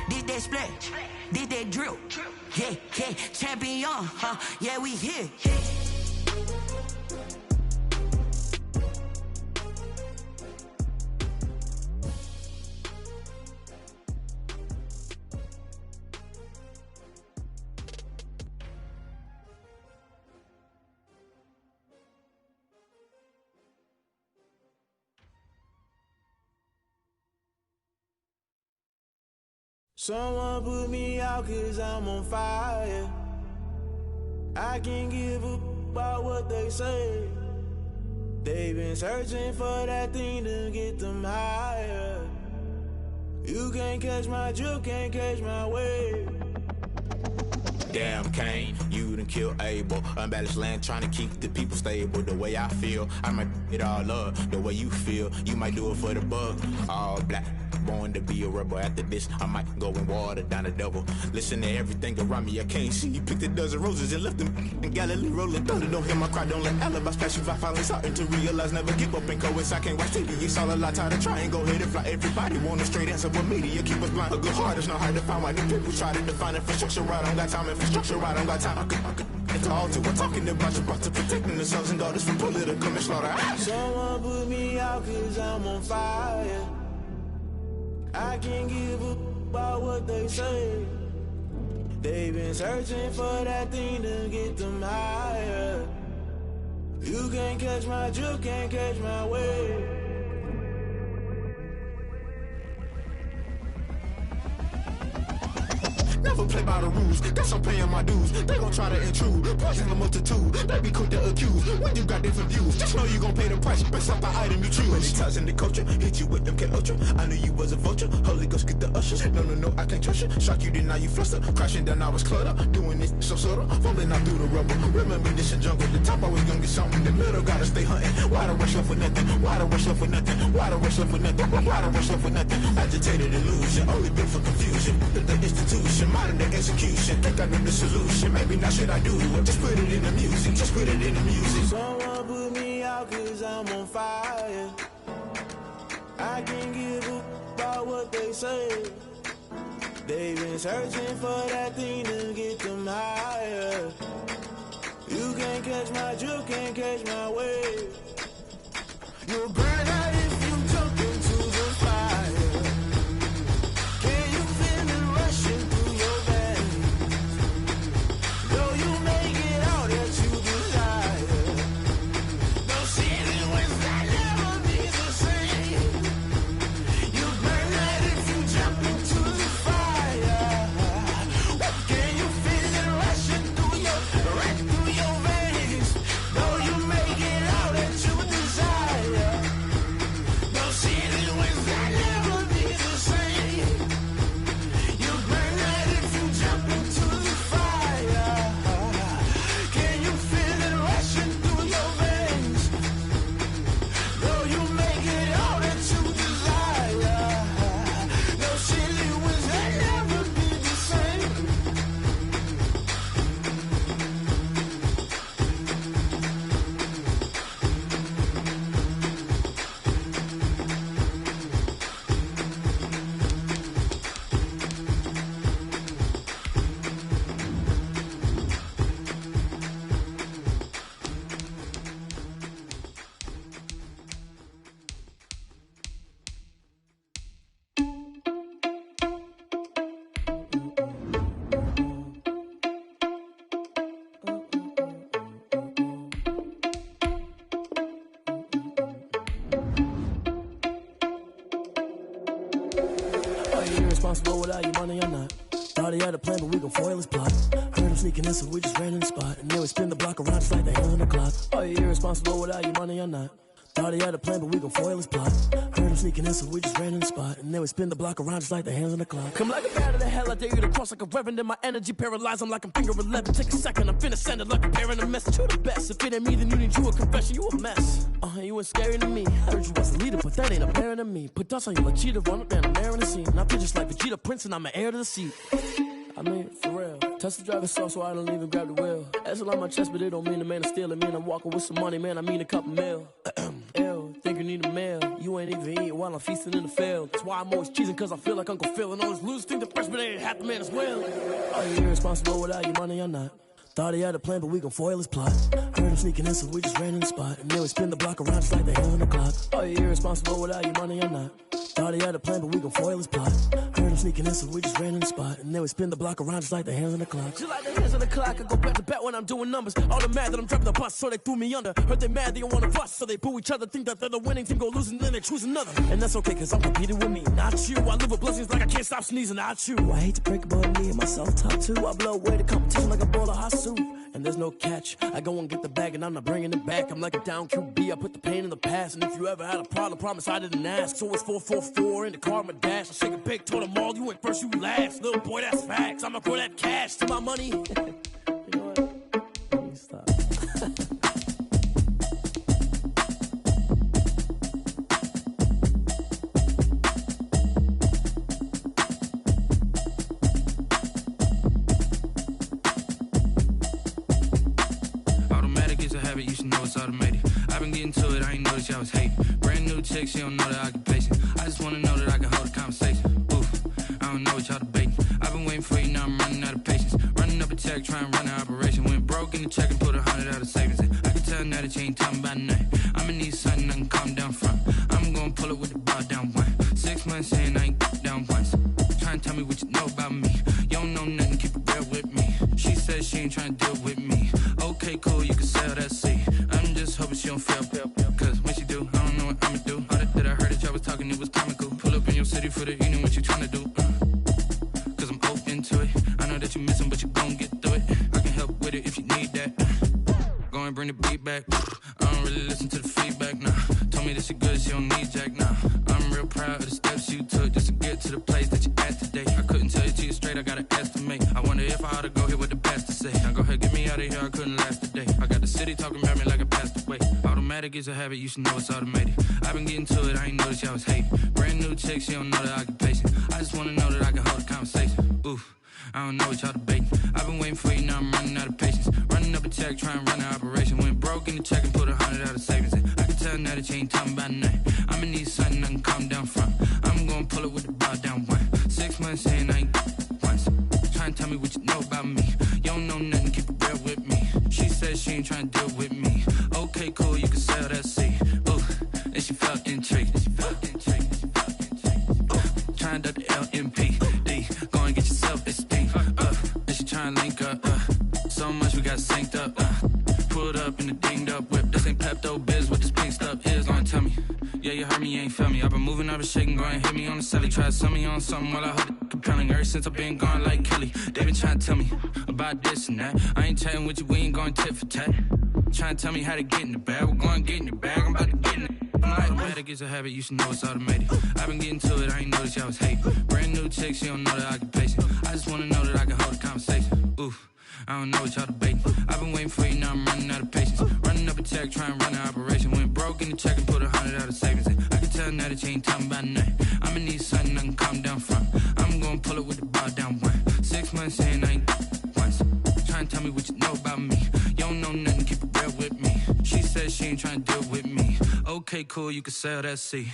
This that splash, this that drill. Yeah, yeah, champion, huh? Yeah, we here. Someone put me out 'cause I'm on fire. I can't give a about what they say. They've been searching for that thing to get them higher. You can't catch my drift, can't catch my wave. Damn Kane, you done killed Abel. Unbalanced land, trying to keep the people stable. The way I feel, I might it all up. The way you feel, you might do it for the bug. All black, born to be a rebel. After this, I might go and water down the devil. Listen to everything around me, I can't see. You picked a dozen roses and left them in Galilee rolling thunder. Don't hear my cry, don't let alibis pass you by. Finally starting to realize, never give up and coincide. Can't watch TV, it's all a lot. Tired of trying, go ahead and fly. Everybody want a straight answer, but media keep us blind. A good heart is not hard to find. Why do people try to define infrastructure right? I don't got time, infrastructure right, I don't got time. I could it's all to we're talking about you, about to protecting the sons and daughters from political and slaughter. Someone put me out 'cause I'm on fire. I can't give a about what they say. They've been searching for that thing to get them higher. You can't catch my drift, can't catch my wave. Never play by the rules, guess I'm paying my dues. They gon' try to intrude, poison the multitude. They be quick to accuse, when you got different views. Just know you gon' pay the price, based off the item you choose. Many times in the culture, hit you with them K-Ultra. I knew you was a vulture, Holy Ghost get the ushers. No, I can't trust you. Shock you, then now you fluster. Crashing down, I was cluttered. Doing this so subtle, fumbling out through the rubble. Remember this in jungle, the top always gonna get something. The middle gotta stay hunting. Why the rush left for nothing? Why the rush left for nothing? Why the rush left for nothing? Why the rush left for nothing? Agitated illusion, only built for confusion. The institution, modern day execution. Think I know the solution. Maybe not should I do it? Just put it in the music. Just put it in the music. Someone put me out 'cause I'm on fire. I can't give a about what they say. They've been searching for that thing to get them higher. You can't catch my drift, can't catch my wave. You'll burn out if you jump into the fire. Can you feel it rushing through your veins? Though you make it all that you desire. No city was that never be the same. You burn out if you jump into the fire. Can you feel it rushing through your veins? Though you make it all that you desire. No city was that never be the same. You burn out if you jump into the fire. Can you feel it rushing through your veins? Though you make it all that you desire. No city was that never be the same. Are you irresponsible without your money or not? Thought he had a plan, but we gon' foil his plot. Heard him sneaking in, so we just ran in the spot. And then we spin the block around just like the hands on the clock. Are you irresponsible without your money or not? Thought he had a plan, but we gon' foil his plot. Heard him sneaking in, so we just ran in the spot. And then we spin the block around just like the hands on the clock. Come like a bat of the hell, I dare you to cross like a reverend. And my energy paralyzed, I'm like I'm finger 11. Take a second, I'm finna send it like a parent a message. You the best, if it ain't me, then you need you a confession. You a mess, you ain't scary to me. Heard you was a leader, but that ain't apparent to me. Put dust on you like cheetah, run up and I'm there in the scene. And I feel just like Vegeta Prince and I'm an heir to the seat. I mean, for real. Tesla driver sauce, so I don't even grab the wheel. That's on my chest, but it don't mean the man is stealing. Man, I'm walking with some money, man, I mean a couple mil. Ew, think you need a meal. You ain't even eating while I'm feasting in the field. That's why I'm always cheesing, cause I feel like Uncle Phil. And all those losers think the freshman ain't half the man as well. Are you irresponsible without your money or not? Thought he had a plan, but we gon' foil his plot. Heard him sneaking in, so we just ran in the spot. And then we spin the block around just like the hell on the clock. Are you irresponsible without your money or not? Thought he had a plan, but we gon' foil his plot. Heard him sneaking in, so we just ran in the spot. And then we spin the block around just like the hands on the clock. Just like the hands on the clock, I go back to back when I'm doing numbers. All the mad that I'm driving the bus, so they threw me under. Heard they mad, they don't wanna fuss, so they boo each other. Think that they're the winning team, go losing, then they choose another. And that's okay, cause I'm competing with me, not you. I live with blessings like I can't stop sneezing, not you. I hate to break about me and my self-talk too. I blow away the competition like a bowl of hot soup. And there's no catch. I go and get the bag and I'm not bringing it back. I'm like a down QB, I put the pain in the past. And if you ever had a problem, promise I didn't ask. So it's 444 in the car, my dash. I shake a big, told them all, you went first, you last. Little boy, that's facts. I'ma throw that cash to my money. You know what? Let me stop. You should know it's automated. I've been getting to it, I ain't noticed y'all was hating. Brand new chick, she don't know the occupation. I just wanna know that I can hold a conversation. Oof, I don't know what y'all debating. I've been waiting for you, now I'm running out of patience. Running up a check, trying to run an operation. Went broke in the check and put 100 out of savings in. I can tell now that you ain't talking about nothing. I'ma need something I can calm down from. I'm gonna pull it with the bar down one. 6 months in, I ain't down once. Trying to tell me what you know about me. You don't know nothing, keep it real with me. She says she ain't trying to deal with me. Okay, cool, you can sell that seat. I'm just hoping she don't fail. Cause when she do, I don't know what I'ma do. All that I heard that y'all was talking, it was comical. Pull up in your city for the evening, what you tryna do? Cause I'm open to it. I know that you missing, but you gon' get through it. I can help with it if you need that. Go and bring the beat back. I don't really listen to the feedback, nah. Told me that she good, she don't need jack, nah. I'm real proud of the steps you took just to get to the place that you at today. I couldn't tell you to you straight, I gotta estimate. I wonder if I ought to go here with the best to say. Now go ahead, get me out of here, I couldn't last a day. I got the city talking about me like I passed away. Automatic is a habit, you should know it's automated. I've been getting to it, I ain't noticed y'all was hating. Brand new chick, she don't know the occupation. I just wanna know that I can hold a conversation. Oof, I don't know what y'all debating. I've been waiting for you, now I'm running out of patience. Running up a check, trying to run an operation. Went broke in the check and put 100 out of savings in. I can tell now that you ain't talking about nothing. I'ma need something I can calm down from. I'm gonna pull it with the bar down one. 6 months in, I ain't once. Trying to tell me what you know about me. You don't know nothing, keep it real with me. She says she ain't trying to deal with me. Okay, cool, you can sell that seat. Ooh, and she felt intrigued. Trying to the LMPD. Go and get yourself esteemed. And she trying to link up. So much we got synced up. Pulled up in the dinged up whip. This ain't Pepto-Biz, what this pink stuff is. Long tell me. Yeah, you heard me, you ain't feel me. I've been moving, I've been shaking, go and hit me on the celly. Try to sell me on something while I hold it compelling. Ever since I've been gone like Kelly, they been trying to tell me about this and that. I ain't chatting with you, we ain't going tit for tat. Trying to tell me how to get in the bag. We're going to get in the bag, I'm about to get in it. Automatic is a habit, you should know it's automated. I've been getting to it, I ain't noticed y'all was hating. Brand new chick, she don't know the occupation. I just wanna know that I can hold a conversation. Oof, I don't know what y'all debating. I've been waiting for you, now I'm running out of patience. Running up a check, trying to run an operation. Went broke in the check and put 100 out of savings in. I can tell now that you ain't talking about nothing. I'ma need something I can calm down from. I'm gonna pull it with the bar down one. 6 months in, I ain't once. Trying to tell me what you know about me. You don't know nothing, keep it real with me. She says she ain't trying to deal with me. Okay, cool, you can sell that seat.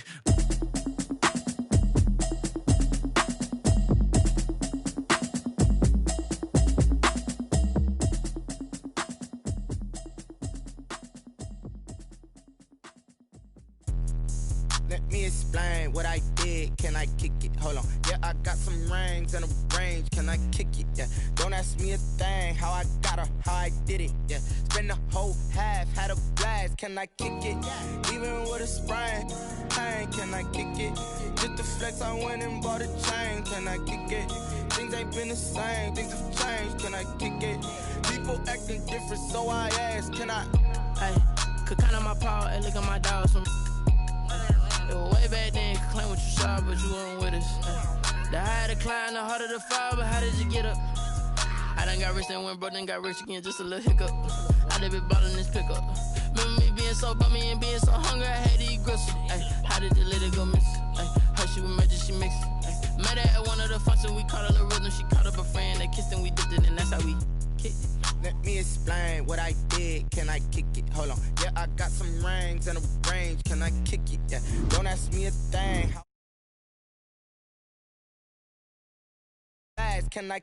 Let me explain what I did. Can I kick it? Hold on. Yeah, I got some rings and a range. Can I kick it? Yeah. Don't ask me a thing. How I got her, how I did it. Yeah. Spend the whole half, had a blast. Can I kick it? Even with a sprain. Pain, can I kick it? Just to flex, I went and bought a chain. Can I kick it? Things ain't been the same. Things have changed. Can I kick it? People acting different, so I ask. Can I? Hey, could count on my power and look at my dogs from. It was way back then, could claim what you saw, but you weren't with us. The higher the climb, the harder the fall, but how did you get up? I done got rich, then went broke, then got rich again, just a little hiccup. I done been ballin' this pickup. Remember me being so bummy and being so hungry, I had to eat gristle. Ay, how did the lady go miss? Ay, her she was magic, she mixed. Met her at one of the functions, we caught her little rhythm, she caught up a friend, they kissed. explain what I did. Can I kick it? Hold on. Yeah, I got some rings and a range. Can I kick it? Yeah. Don't ask me a thing. How fast can I